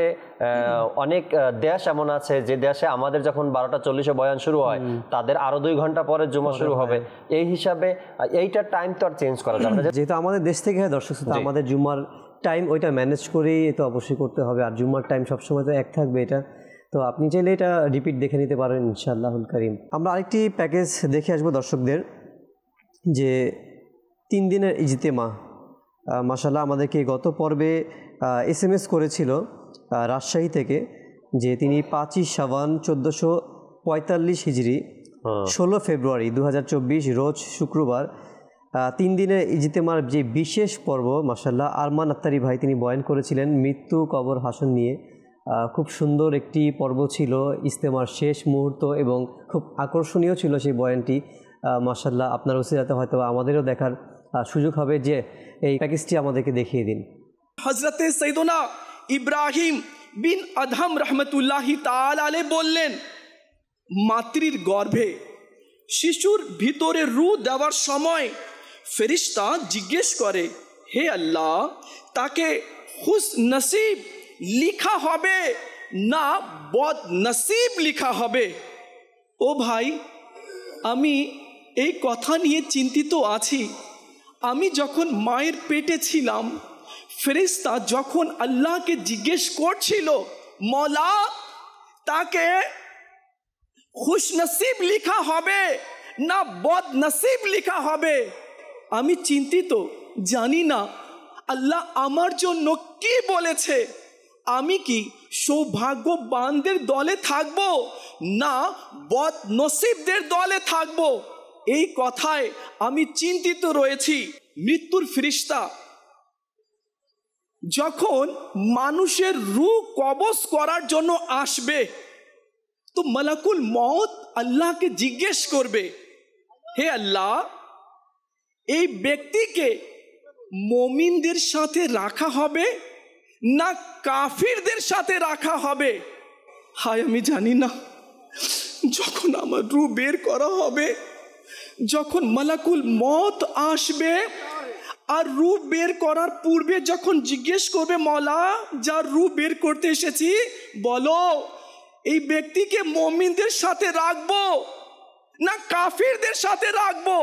অনেক দেশ এমন আছে যে দেশে আমাদের যখন 12:40 বয়ান শুরু হয় তাদের আরো 2 ঘন্টা পরে জুমা শুরু হবে। এই হিসাবে এইটার টাইম তো আর চেঞ্জ করা যাবে না, যেহেতু আমাদের দেশ থেকে দর্শক আমাদের জুমার টাইম ওইটা ম্যানেজ করেই তো অবশ্যই করতে হবে। আর জুমার টাইম সবসময় তো এক থাকবে, এটা তো আপনি চাইলে এটা রিপিট দেখে নিতে পারেন ইনশাআল্লাহুল কারীম। আমরা আরেকটি প্যাকেজ দেখে আসবো দর্শকদের, যে 3 দিনের ইজতেমা। মাশাআল্লাহ আমাদেরকে গত পর্বে SMS করেছিল রাজশাহী থেকে যে তিনি 5ই শাবান 1445 হিজরি 16 ফেব্রুয়ারি 2024 রোজ শুক্রবার 3 দিনের ইজতেমার যে বিশেষ পর্ব মাশাআল্লাহ আরমান আত্তারি ভাই তিনি বয়ান করেছিলেন মৃত্যু কবর হাসন নিয়ে। খুব সুন্দর একটি পর্ব ছিল, ইজতেমার শেষ মুহূর্ত এবং খুব আকর্ষণীয় ছিল সেই বয়ানটি। মাশাআল্লাহ আপনার ওসিলাতে হয়তো আমাদেরও দেখার সুযোগ হবে, যে এই প্যাকেজটি আমাদেরকে দেখিয়ে দিন। হযরতে সাইয়্যিদুনা ইব্রাহিম বিন আদহাম রহমতুল্লাহি তাআলা আলাইহি বললেন, মাতৃর গর্ভে শিশুর ভিতরে রূহ দেওয়ার সময় ফেরেশতা জিজ্ঞেস করে, হে আল্লাহ, তাকে খুশ নসিব লিখা হবে না বদ নসিব লিখা হবে? ও ভাই, আমি এই কথা নিয়ে চিন্তিত আছি। আমি যখন মায়ের পেটে ছিলাম, ফেরেশতা যখন আল্লাহকে জিজ্ঞেস করছিল, মওলা তাকে খুশনসিব লিখা হবে না বদ নসিব লিখা হবে, আমি চিন্তিত, জানি না আল্লাহ আমার জন্য কি বলেছে। আমি কি সৌভাগ্যবানদের দলে থাকব না বদ নসিবদের দলে থাকব, এই কথায় আমি চিন্তিত রয়েছি। মৃত্যুর ফেরেশতা যখন মানুষের রূহ কবজ করার জন্য আসবে, তো মালাকুল মউত আল্লাহকে জিজ্ঞেস করবে, হে আল্লাহ, এই ব্যক্তিকে মুমিনদের সাথে রাখা হবে না কাফিরদের সাথে রাখা হবে? হায়, আমি জানি না। যখন আমার রূহ বের করা হবে, যখন মালাকুল মউত আসবে আর রূহ বের করার পূর্বে যখন জিজ্ঞেস করবে, মওলা যার রূহ বের করতে এসেছি, বলো এই ব্যক্তিকে মুমিনদের সাথে রাখবো না কাফিরদের সাথে রাখবো?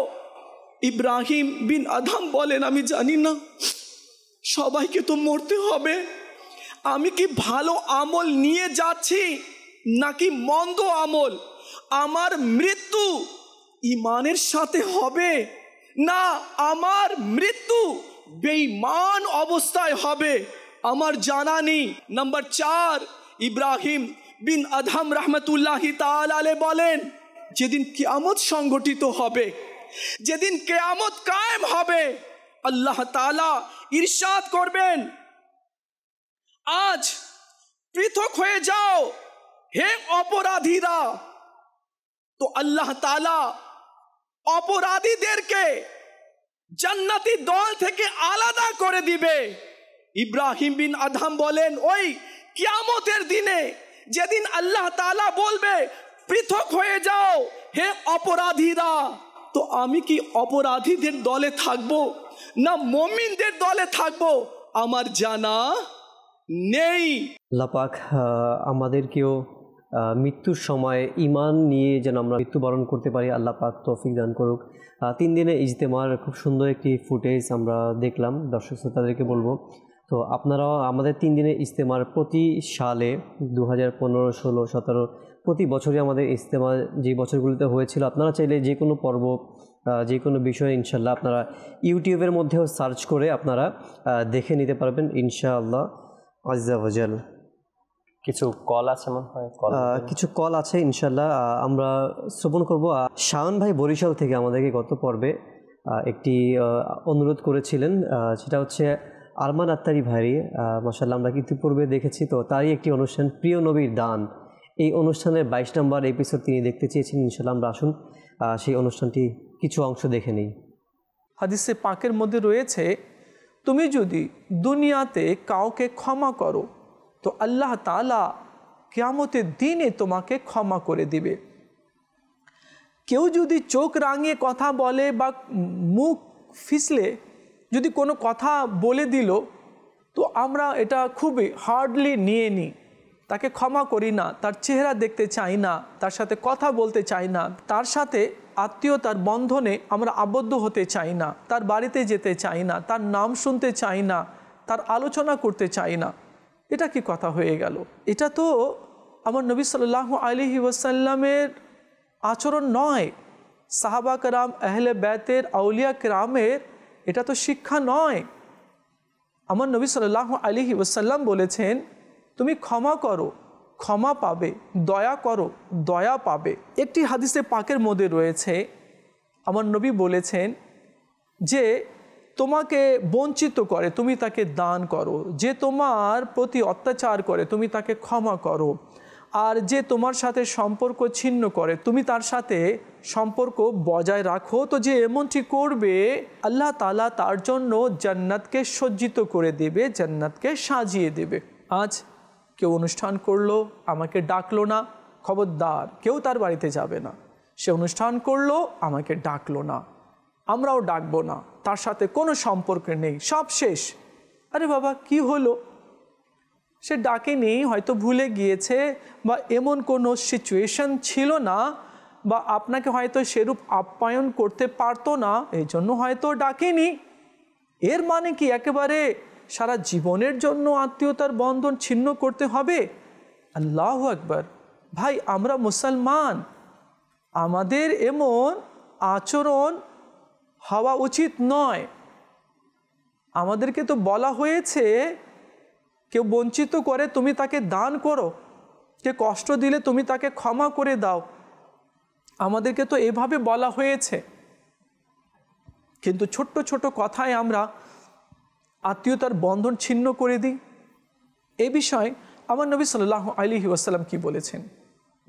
ইব্রাহিম বিন আদহাম বলেন, আমি জানি না, সবাইকে তো মরতে হবে। আমি কি ভালো আমল নিয়ে যাচ্ছি নাকি মন্দ আমল? আমার মৃত্যু ঈমানের সাথে হবে না আমার মৃত্যু বেঈমান অবস্থায় হবে? আমার জানা নেই। নাম্বার 4, ইব্রাহিম বিন আদহাম রহমতুল্লাহি তাআলা আলাইহি বলেন, যেদিন কিয়ামত সংগঠিত হবে, যেদিন কিয়ামত কায়েম হবে, আল্লাহ তাআলা ইরশাদ করবেন, আজ পৃথক হয়ে যাও হে অপরাধীরা। তো আল্লাহ তাআলা অপরাধীদেরকে জান্নাতি দল থেকে আলাদা করে দিবে। ইব্রাহিম বিন আদহাম বলেন, ওই কিয়ামতের দিনে যেদিন আল্লাহ তাআলা বলবে পৃথক হয়ে যাও হে অপরাধীরা, তো আমি কি অপরাধীদের দলে থাকবো না মুমিনদের দলে থাকবো? আমার জানা নেই। আল্লাহ পাক আমাদেরকেও মৃত্যুর সময় ঈমান নিয়ে যেন আমরা মৃত্যুবরণ করতে পারি, আল্লাহ পাক তৌফিক দান করুক। 3 দিনে ইজতেমার খুব সুন্দর একটি ফুটেজ আমরা দেখলাম, দর্শক শ্রোতাদেরকে বলবো, তো আপনারাও আমাদের 3 দিনের ইজতেমার প্রতি সালে 2015, 16, 17 প্রতি বছরই আমাদের ইজতেমা যে বছরগুলিতে হয়েছিল, আপনারা চাইলে যে কোনো পর্ব যে কোনো বিষয় ইনশাআল্লাহ আপনারা ইউটিউবের মধ্যেও সার্চ করে আপনারা দেখে নিতে পারবেন ইনশাআল্লাহ আজ্জা ওয়া জাল। কিছু কল আছে মনে হয়, কিছু কল আছে ইনশাল্লাহ আমরা শ্রবণ করব। শাওন ভাই বরিশাল থেকে আমাদেরকে গত পর্বে একটি অনুরোধ করেছিলেন, সেটা হচ্ছে আরমান আত্তারি ভাই। মাশাআল্লাহ আমরা ইতিপূর্বে দেখেছি, তো তারই একটি অনুষ্ঠান প্রিয় নবীর দান, এই অনুষ্ঠানের 22 নম্বর এপিসোড তিনি দেখতে চেয়েছেন। ইনশাল্লাহ আমরা আসুন সেই অনুষ্ঠানটি কিছু অংশ দেখে নিই। হাদিসে পাকের মধ্যে রয়েছে, তুমি যদি দুনিয়াতে কাউকে ক্ষমা করো তো আল্লাহ তাআলা কিয়ামতের দিনে তোমাকে ক্ষমা করে দিবে। কেউ যদি চোখ রাঙিয়ে কথা বলে বা মুখ ফিসলে যদি কোনো কথা বলে দিল, তো আমরা এটা খুবই হার্ডলি নিয়ে নিই, তাকে ক্ষমা করি না, তার চেহারা দেখতে চাই না, তার সাথে কথা বলতে চাই না, তার সাথে আত্মীয়তার বন্ধনে আমরা আবদ্ধ হতে চাই না, তার বাড়িতে যেতে চাই না, তার নাম শুনতে চাই না, তার আলোচনা করতে চাই না। এটা কি কথা হয়ে গেল? এটা তো আমার নবী সাল্লাল্লাহু আলাইহি ওয়াসাল্লামের আচরণ নয়, সাহাবা কেরাম, আহলে বাইতের, আউলিয়া কেরামের এটা তো শিক্ষা নয়। আমার নবী সাল্লাল্লাহু আলাইহি ওয়াসাল্লাম বলেছেন, তুমি ক্ষমা করো, ক্ষমা পাবে, দয়া করো, দয়া পাবে। একটি হাদিসে পাকের মধ্যে রয়েছে, আমার নবী বলেছেন যে তোমাকে বঞ্চিত করে তুমি তাকে দান করো, যে তোমার প্রতি অত্যাচার করে তুমি তাকে ক্ষমা করো, আর যে তোমার সাথে সম্পর্ক ছিন্ন করে তুমি তার সাথে সম্পর্ক বজায় রাখো। তো যে এমনটি করবে আল্লাহ তাআলা তার জন্য জান্নাতকে সজ্জিত করে দেবে, জান্নাতকে সাজিয়ে দেবে। আজ কেউ অনুষ্ঠান করলো, আমাকে ডাকলো না, খবরদার কেউ তার বাড়িতে যাবে না। সে অনুষ্ঠান করলো, আমাকে ডাকলো না, আমরাও ডাকবো না, তার সাথে কোনো সম্পর্ক নেই, সব শেষ। আরে বাবা কি হলো? সে ডাকেনি, হয়তো ভুলে গিয়েছে, বা এমন কোনো সিচুয়েশন ছিল না, বা আপনাকে হয়তো সেরূপ আপ্যায়ন করতে পারতো না, এই জন্য হয়তো ডাকেনি। এর মানে কি একেবারে সারা জীবনের জন্য আত্মীয়তার বন্ধন ছিন্ন করতে হবে? আল্লাহু আকবার। ভাই আমরা মুসলমান, আমাদের এমন আচরণ হওয়া উচিত নয়। আমাদেরকে তো বলা হয়েছে, কেউ বঞ্চিত করে তুমি তাকে দান করো, কে কষ্ট দিলে তুমি তাকে ক্ষমা করে দাও, আমাদেরকে তো এভাবে বলা হয়েছে। কিন্তু ছোট্ট ছোট কথায় আমরা আত্মীয়তার বন্ধন ছিন্ন করে দিই। এই বিষয়ে আমার নবী সাল্লাল্লাহু আলাইহি ওয়াসাল্লাম কি বলেছেন?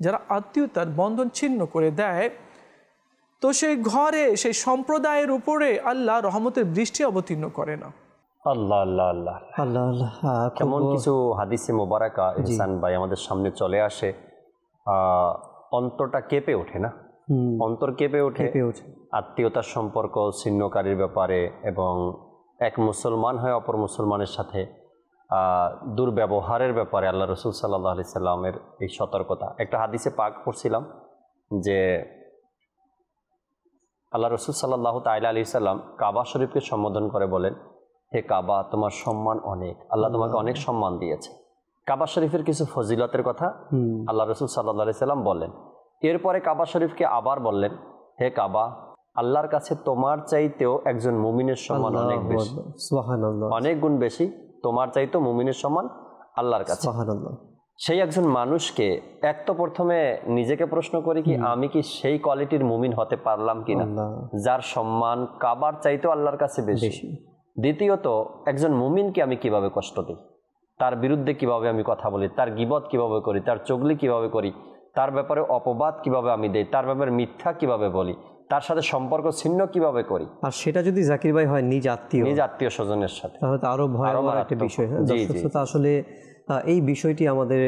যারা আত্মীয়তার বন্ধন ছিন্ন করে দেয়, তো সেই ঘরে, সেই সম্প্রদায়ের উপরে আল্লাহ রহমতের বৃষ্টি অবতীর্ণ করে না। আল্লাহ আল্লাহ আল্লাহ আল্লাহ আল্লাহ। কেমন কিছু হাদিসে মোবারকা ইহসান ভাই আমাদের সামনে চলে আসে, অন্তরটা কেঁপে ওঠে না? অন্তর কেঁপে ওঠে আত্মীয়তার সম্পর্ক ছিন্নকারীর ব্যাপারে, এবং এক মুসলমান হয়ে অপর মুসলমানের সাথে দুর্ব্যবহারের ব্যাপারে আল্লাহ রসুল সাল্লাল্লাহু আলাইহি সাল্লামের এই সতর্কতা। একটা হাদিসে পাক পড়ছিলাম যে আল্লাহ রসুল সাল্লাল্লাহু তাআলা আলাইহি সাল্লাম কাবা শরীফকে সম্বোধন করে বলেন, হে কাবা, তোমার সম্মান অনেক, আল্লাহ তোমাকে অনেক সম্মান দিয়েছে। কাবা শরীফের কিছু ফজিলতের কথা আল্লাহ রসুল সাল্লাল্লাহু আলাইহি সাল্লাম বললেন। এরপরে কাবা শরীফকে আবার বললেন, হে কাবা, আল্লাহর কাছে তোমার চাইতেও একজন মুমিনের সম্মান অনেক বেশি, সুবহানাল্লাহ, অনেক গুণ বেশি তোমার চাইতেও মুমিনের সম্মান আল্লাহর কাছে, সুবহানাল্লাহ। সেই একজন মানুষকে এক তো প্রথমে নিজেকে প্রশ্ন করি কি আমি কি সেই কোয়ালিটির মুমিন হতে পারলাম কিনা যার সম্মান কাবার চাইতেও আল্লাহর কাছে বেশি। দ্বিতীয়ত, একজন মুমিনকে আমি কিভাবে কষ্ট দিই, তার বিরুদ্ধে কিভাবে আমি কথা বলি, তার গীবত কিভাবে করি, তার চুগলি কিভাবে করি, তার ব্যাপারে অপবাদ কিভাবে আমি দেই, তার ব্যাপারে মিথ্যা কিভাবে বলি, তার সাথে সম্পর্ক ছিন্ন কিভাবে করি, আর সেটা যদি জাকির ভাই হয় নিজ আত্মীয় স্বজনের সাথে, তাহলে আরো ভয়াবহ একটা বিষয়। আসলে এই বিষয়টি আমাদের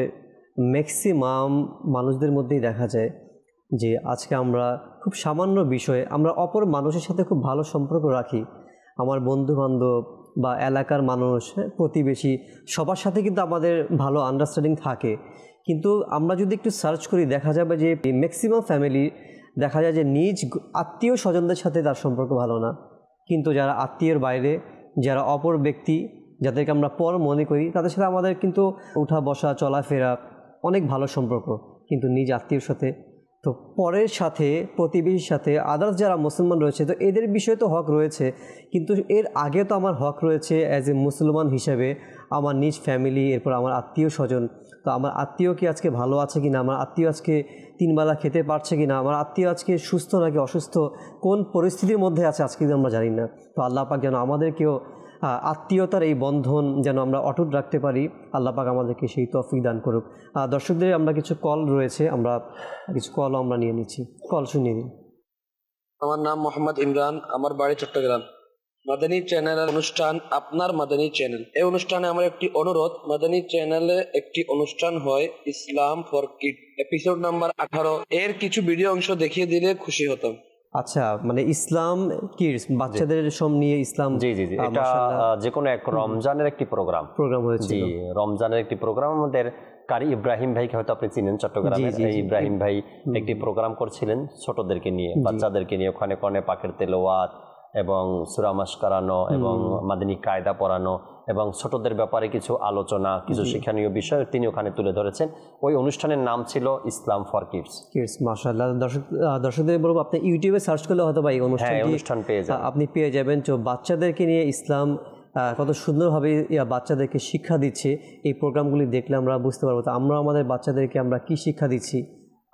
ম্যাক্সিমাম মানুষদের মধ্যেই দেখা যায় যে আজকে আমরা খুব সামান্য বিষয়ে আমরা অপর মানুষের সাথে খুব ভালো সম্পর্ক রাখি, আমার বন্ধু বান্ধব বা এলাকার মানুষ, প্রতিবেশী, সবার সাথে কিন্তু আমাদের ভালো আন্ডারস্ট্যান্ডিং থাকে। কিন্তু আমরা যদি একটু সার্চ করি দেখা যাবে যে ম্যাক্সিমাম ফ্যামিলি দেখা যায় যে নিজ আত্মীয় স্বজনদের সাথে তার সম্পর্ক ভালো না, কিন্তু যারা আত্মীয়ের বাইরে, যারা অপর ব্যক্তি, যাদেরকে আমরা পর মনে করি, তাদের সাথে আমাদের কিন্তু উঠা বসা চলাফেরা অনেক ভালো সম্পর্ক, কিন্তু নিজ আত্মীয়র সাথে তো পরের সাথে, প্রতিবেশীর সাথে, আদার্স যারা মুসলমান রয়েছে, তো এদের বিষয়ে তো হক রয়েছে, কিন্তু এর আগে তো আমার হক রয়েছে অ্যাজ এ মুসলমান হিসাবে, আমার নিজ ফ্যামিলি, এরপর আমার আত্মীয় স্বজন। তো আমার আত্মীয় কি আজকে ভালো আছে কি না, আমার আত্মীয় আজকে 3 বেলা খেতে পারছে কি না, আমার আত্মীয় আজকে সুস্থ নাকি অসুস্থ, কোন পরিস্থিতির মধ্যে আছে আজকে আমরা জানি না। তো আল্লাহ পাক যেন আমাদেরকেও আত্মীয়তার এই বন্ধন যেন আমরা অটুট রাখতে পারি, আল্লাহ পাক আমাদেরকে সেই তৌফিক দান করুক। দর্শকদের আমরা কিছু কল রয়েছে, আমরা কিছু কলও আমরা নিয়ে নিচ্ছি, কল শুনিয়ে দিন। আমার নাম মোহাম্মদ ইমরান, আমার বাড়ি চট্টগ্রাম। মাদানী চ্যানেলের অনুষ্ঠান আপনার মাদানী চ্যানেল, এই অনুষ্ঠানে আমার একটি অনুরোধ, মাদানী চ্যানেলে একটি অনুষ্ঠান হয় ইসলাম ফর কিড, এপিসোড নাম্বার 18, এর কিছু ভিডিও অংশ দেখিয়ে দিলে খুশি হতাম। আচ্ছা, মানে ইসলাম কিডস, বাচ্চাদের সব নিয়ে ইসলাম। জি জি জি, এটা যে কোনো এক রমজানের একটি প্রোগ্রাম হয়েছে। জি, রমজানের একটি প্রোগ্রাম, আমাদের কারি ইব্রাহিম ভাইকে হয়তো আপনি চিনেন, চট্টগ্রামের এই ইব্রাহিম ভাই একটি প্রোগ্রাম করছিলেন ছোটদেরকে নিয়ে, বাচ্চাদেরকে নিয়ে, ওখানে কোনে পাকের তেলাওয়াত এবং সূরা মাস করানো এবং মাদানী কায়দা পড়ানো এবং ছোটদের ব্যাপারে কিছু আলোচনা, কিছু শিক্ষণীয় বিষয় তিনি ওখানে তুলে ধরেছেন। ওই অনুষ্ঠানের নাম ছিল ইসলাম ফর কিডস। মাশাআল্লাহ। দর্শকদের বলবো, আপনি ইউটিউবে সার্চ করলে হয়তো বা এই অনুষ্ঠান পেয়ে যাবেন, আপনি পেয়ে যাবেন। তো বাচ্চাদেরকে নিয়ে ইসলাম কত সুন্দরভাবে বাচ্চাদেরকে শিক্ষা দিচ্ছে, এই প্রোগ্রামগুলি দেখলে আমরা বুঝতে পারবো তো আমরা আমাদের বাচ্চাদেরকে আমরা কি শিক্ষা দিচ্ছি,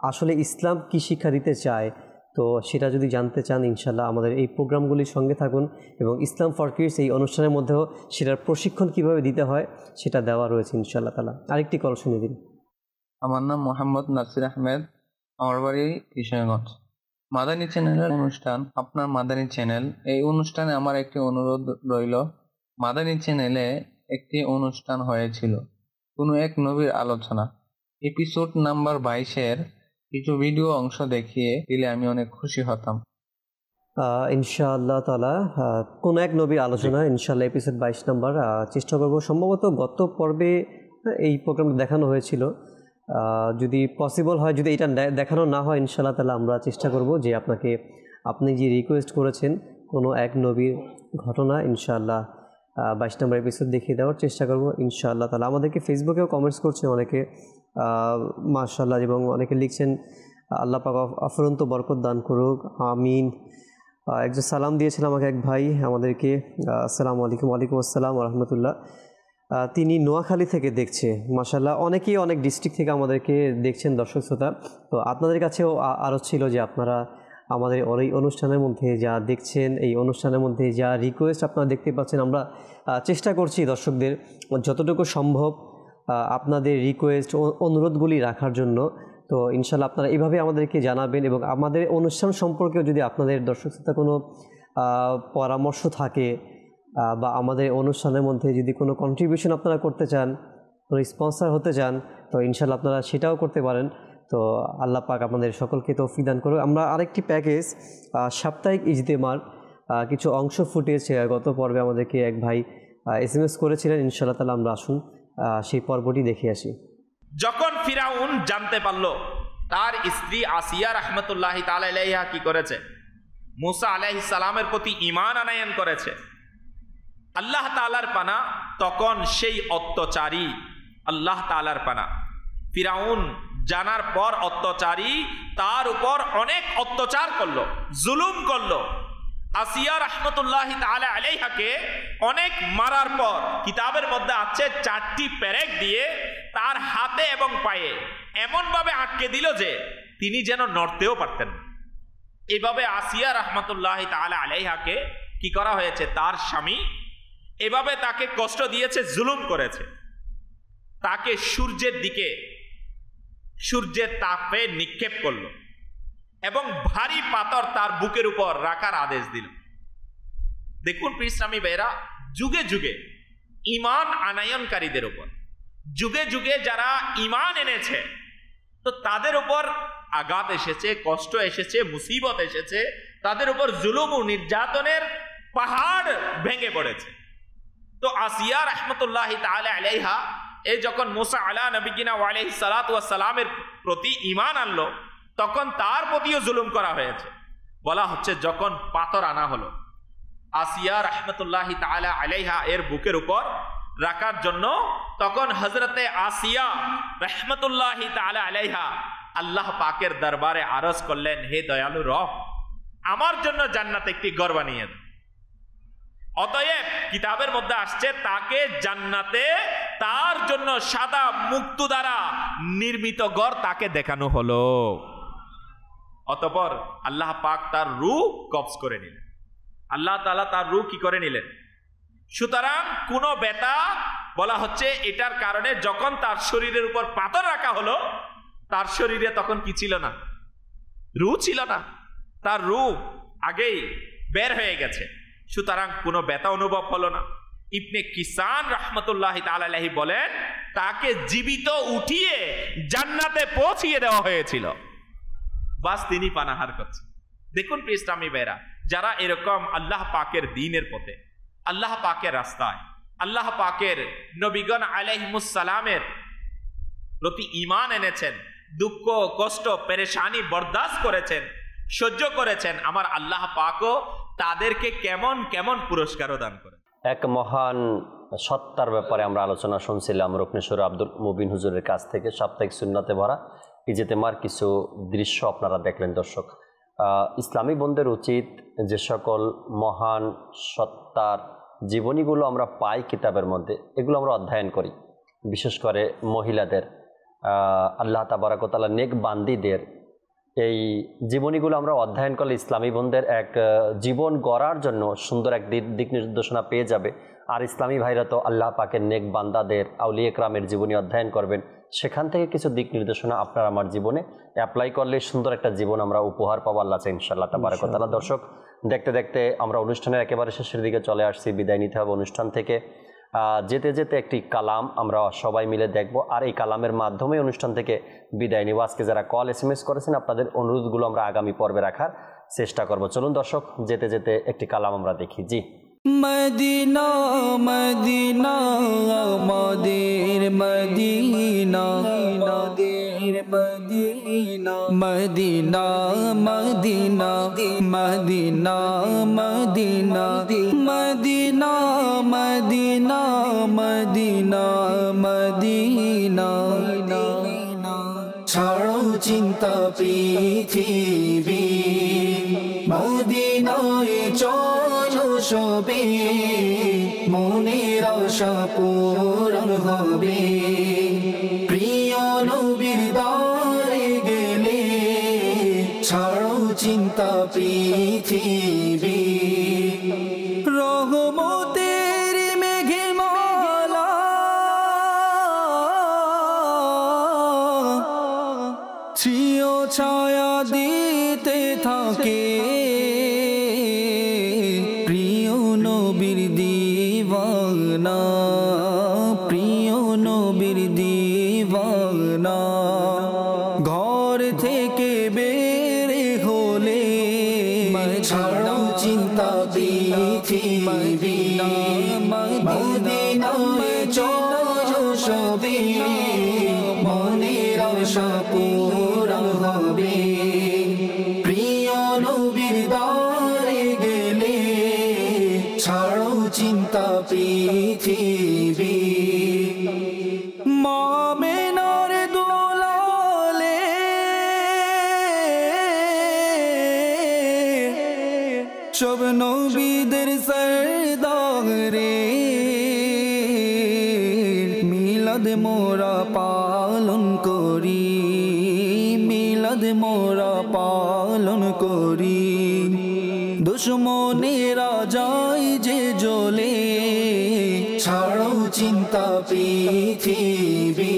আসলে ইসলাম কি শিক্ষা দিতে চায়। তো সেটা যদি জানতে চান, ইনশাল্লাহ আমাদের এই প্রোগ্রামগুলির সঙ্গে থাকুন, এবং ইসলাম ফর কিডস এই অনুষ্ঠানের মধ্যেও সেটার প্রশিক্ষণ কিভাবে দিতে হয় সেটা দেওয়া রয়েছে ইনশাআল্লাহ তাআলা। আরেকটি কল শুনে দিন। আমার নাম মোহাম্মদ নাসির আহমেদ, আমার বাড়ি কিশোরগঞ্জ। মাদানী চ্যানেলের অনুষ্ঠান আপনার মাদানী চ্যানেল, এই অনুষ্ঠানে আমার একটি অনুরোধ রইল। মাদানী চ্যানেলে একটি অনুষ্ঠান হয়েছিল কোনো এক নবীর আলোচনা, এপিসোড নাম্বার 22-এর কিছু ভিডিও অংশ দেখিয়ে দিলে আমি অনেক খুশি হতাম। ইনশাআল্লাহ তাআলা কোন এক নবীর আলোচনা, ইনশাআল্লাহ এপিসোড 22 নাম্বার চেষ্টা করব। সম্ভবত গত পর্বে এই প্রোগ্রাম দেখানো হয়েছিল, যদি পসিবল হয়, যদি এটা দেখানো না হয়, ইনশাআল্লাহ তাআলা আমরা চেষ্টা করব যে আপনি যে রিকোয়েস্ট করেছেন কোনো এক নবীর ঘটনা, ইনশাআল্লাহ 22 নম্বর এপিসোড দেখিয়ে দেওয়ার চেষ্টা করব ইনশাআল্লাহ তাআলা। আমাদেরকে ফেসবুকেও কমেন্টস করছে অনেকে, মাশাআল্লাহ, এবং অনেকে লিখছেন আল্লাহ পাক অফুরন্ত বরকত দান করুক, আমিন। একজন সালাম দিয়েছিল আমাকে এক ভাই আমাদেরকে, আসসালামু আলাইকুম। ওয়ালাইকুম আসসালাম ওয়া রাহমাতুল্লাহ। তিনি নোয়াখালী থেকে দেখছে, মাশাআল্লাহ। অনেকেই অনেক ডিস্ট্রিক্ট থেকে আমাদেরকে দেখছেন দর্শক শ্রোতা। তো আপনাদের কাছেও আরও ছিল যে আপনারা আমাদের এই অনুষ্ঠানের মধ্যে যা দেখছেন, এই অনুষ্ঠানের মধ্যে যা রিকোয়েস্ট আপনারা দেখতে পাচ্ছেন, আমরা চেষ্টা করছি দর্শকদের যতটুকু সম্ভব আপনাদের রিকোয়েস্ট, অনুরোধগুলি রাখার জন্য। তো ইনশাআল্লাহ আপনারা এইভাবে আমাদেরকে জানাবেন, এবং আমাদের অনুষ্ঠান সম্পর্কেও যদি আপনাদের দর্শক শ্রোতা কোনো পরামর্শ থাকে বা আমাদের অনুষ্ঠানের মধ্যে যদি কোনো কন্ট্রিবিউশন আপনারা করতে চান, কোনো স্পন্সর হতে চান, তো ইনশাআল্লাহ আপনারা সেটাও করতে পারেন। তো আল্লাহ পাক আপনাদের সকলকে তৌফিক দান করুক। আমরা আরেকটি প্যাকেজ সাপ্তাহিক ইজতেমার কিছু অংশ ফুটেজ গত পর্বে আমাদেরকে এক ভাই SMS করেছিলেন, ইনশাআল্লাহ তাআলা আমরা আসুন সেই পর্বটি দেখে আসি। যখন ফিরাউন জানতে পারলো তার স্ত্রী আসিয়া রাহমাতুল্লাহি তাআলা আলাইহা কি করেছে, মুসা আলাইহিস সালামের প্রতি ঈমান আনয়ন করেছে, আল্লাহ তাআলার পানা তখন সেই অত্যাচারী আল্লাহ তাআলার পানা। ফিরাউন জানার পর অত্যাচারী তার উপর অনেক অত্যাচার করলো, জুলুম করলো। আসিয়া রাহমাতুল্লাহি তাআলা আলাইহাকে অনেক মারার পর কিতাবের মধ্যে আছে 4টি পেরেক দিয়ে তার হাতে এবং পায়ে এমন ভাবে আটকে দিল যে তিনি যেন নড়তেও পারতেন। এভাবে আসিয়া রাহমাতুল্লাহি তাআলা আলাইহাকে কি করা হয়েছে, তার স্বামী এভাবে তাকে কষ্ট দিয়েছে, জুলুম করেছে। তাকে সূর্যের তাপে নিক্ষেপ করলো এবং ভারী পাথর তার বুকের উপর রাখার আদেশ দিল। দেখুন ইসলামী ভাইরা, যুগে যুগে ঈমান আনয়নকারীদের উপর, যুগে যুগে যারা ঈমান এনেছে, তো তাদের উপর আঘাত এসেছে, কষ্ট এসেছে, মুসিবত এসেছে, তাদের উপর জুলুম ও নির্যাতনের পাহাড় ভেঙে পড়েছে। তো আসিয়া রাহমাতুল্লাহি তাআলা আলাইহা এই যখন মুসা আলা নবিয়িনা ওয়া আলাইহিস সালাতু ওয়াস সালামের প্রতি ঈমান আনলো, তখন তার প্রতিও জুলুম করা হয়েছে। বলা হচ্ছে যখন পাথর আনা হলো আসিয়া রাহমাতুল্লাহি তাআলা আলাইহা এর বুকের উপর রাখার জন্য, তখন হযরতে আসিয়া রাহমাতুল্লাহি তাআলা আলাইহা আল্লাহ পাকের দরবারে আরজ করলেন, হে দয়ালু রব, আমার জন্য জান্নাতে একটি ঘর বানিয়ে দাও। অতএব কিতাবের মধ্যে আসছে তাকে জান্নাতে তার জন্য সাদা মুক্তো দ্বারা নির্মিত ঘর তাকে দেখানো হলো। অতঃপর আল্লাহ পাক তার রূহ কবজ করে নিলেন। আল্লাহ তাআলা তার রূহ কি করে নিলেন? সুতরাং কোন ব্যথা বলা হচ্ছে এটার কারণে যখন তার শরীরের উপর পাথর রাখা হলো, তার শরীরে তখন কি ছিল না? রূহ ছিল না, তার রূহ আগেই বের হয়ে গেছে। সুতরাং কোনো ব্যথা অনুভব হলো না। ইবনে কিসান রাহমাতুল্লাহি তাআলা আলাইহি বলেন, তাকে জীবিত উঠিয়ে জান্নাতে পৌঁছিয়ে দেওয়া হয়েছিল, বাস তিনি পানাহার করছেন। দেখুন প্রিয় ইসলামী ভাইরা, যারা এরকম আল্লাহ পাকের দ্বীনের পথে, আল্লাহ পাকের রাস্তায়, আল্লাহ পাকের নবীগণ আলাইহিমুস সালামের প্রতি ঈমান এনেছেন, দুঃখ কষ্ট পেরেশানি বরদাস্ত করেছেন, সহ্য করেছেন, আমার আল্লাহ পাকও তাদেরকে কেমন কেমন পুরস্কার দান করেন। এক মহান সত্তার ব্যাপারে আমরা আলোচনা শুনছিলাম রুকনেশ্বর আব্দুল মুবিন হুজুরের কাছ থেকে। সাপ্তাহিক সুন্নাতে ভরা ইজতেমার কিছু দৃশ্য আপনারা দেখলেন দর্শক। ইসলামী বন্ধুদের উচিত যে সকল মহান সত্তার জীবনীগুলো আমরা পাই কিতাবের মধ্যে, এগুলো আমরা অধ্যয়ন করি। বিশেষ করে মহিলাদের, আল্লাহ তাবারাক ওয়া তাআলা নেক বান্দীদের এই জীবনীগুলো আমরা অধ্যয়ন করলে ইসলামী বন্ধুদের এক জীবন গড়ার জন্য সুন্দর এক দিক নির্দেশনা পেয়ে যাবে। আর ইসলামী ভাইরা তো আল্লাহ পাকের নেক বান্দাদের, আউলিয়া কেরামের জীবনী অধ্যয়ন করবেন, সেখান থেকে কিছু দিক নির্দেশনা আপনার আমার জীবনে অ্যাপ্লাই করলে সুন্দর একটা জীবন আমরা উপহার পাবো আল্লাহ চাই ইনশাআল্লাহ তাবারাক ওয়া তাআলা। দর্শক, দেখতে দেখতে আমরা অনুষ্ঠানের একেবারে শেষের দিকে চলে আসছি। বিদায় নিতে হবে অনুষ্ঠান থেকে। যেতে যেতে একটি কালাম আমরা সবাই মিলে দেখব, আর এই কালামের মাধ্যমে অনুষ্ঠান থেকে বিদায় নিব। আজকে যারা কল SMS করেছেন আপনাদের অনুরোধগুলো আমরা আগামী পর্বে রাখার চেষ্টা করব। চলুন দর্শক, যেতে যেতে একটি কালাম আমরা দেখি। জি, মদিনা মদিনা আমাদের মদিনা, আমাদের Medina, Medina Medina Medina Medina Medina Medina Medina Medina. ছাড়ো চিন্তা পৃথিবী, মদিনায় চলো সবে, মনের আশা পূরণ হবে। প্রিয় নবীর দ্বারে গেলে ছাড়ো চিন্তা পৃথিবী। রহমতের মেঘে মালা চিও ছায়া দিতে থাকে, প্রিয় নবীর দিওয়ানা, প্রিয় নবীর দিওয়ানা। ঘর থেকে বের হলে ছাড়ো চিন্তা পৃথিবী, মদিনায় চলো সবে, মনের আশা পূরণ হবে। প্রিয় নবীর দ্বারে গেলে ছাড়ো চিন্তা পৃথিবী। মামেনার দোলালে সব নবীদের সরদারে, মিলাদ মোরা পালন করি, মিলাদ মোরা পালন করি। দুশ্মনেরা যায় যে জ্বলে ছাড়ো চিন্তা পৃথিবী,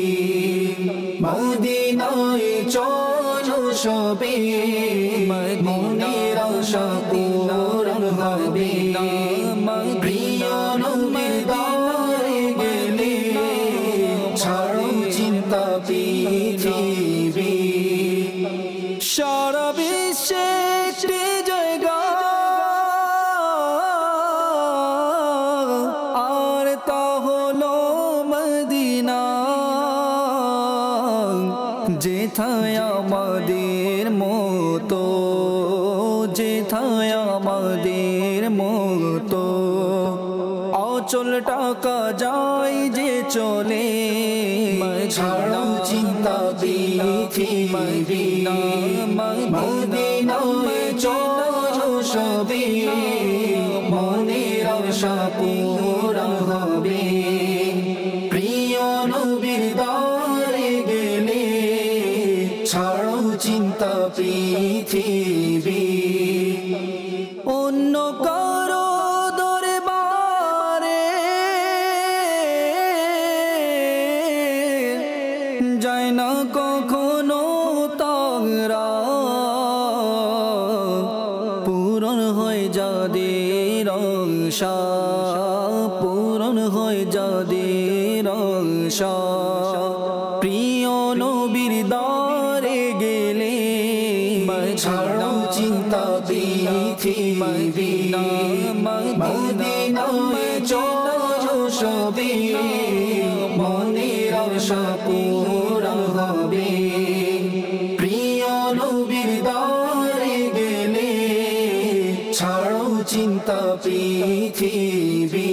মদিনায় চলো সবে, মনের আশা পূরণ হবে। প্রিয় নবীর দ্বারে গেলে ছাড়ো চিন্তা পৃথিবী। সারা বিশ্বে একটি জায়গা আর তা হলো মদিনা, যেথায় আমাদের মতো, যেথায় আমাদের মতো অচল টাকা যায় যে চলে, ছাড়ো চিন্তা পৃথিবী, মদিনায় চলো সবে, মনের আশা পূরণ হবে। প্রিয় নবীর দ্বারে গেলে ছাড়ো চিন্তা পৃথিবী, অন্য কারো দরবারে যায় না কখনো তারা, পূরণ হয় যাদের আশা, পূরণ হয় যাদের আশা। প্রিয় নবীর দ্বারে গেলে ছাড়ো চিন্তা পৃথিবী, মদিনায় চলো সবে, মনের আশা পূরণ হবে। প্রিয় নবীর দ্বারে গেলে ছাড়ো চিন্তা পৃথিবী।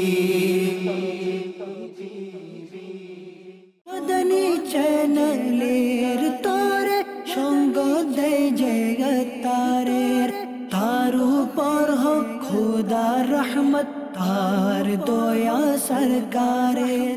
মদনী চ্যানেলের তোরে সঙ্গ দেয় জগতারের, তার উপর হোক খোদার রহমত, তার দয়া সরকারের।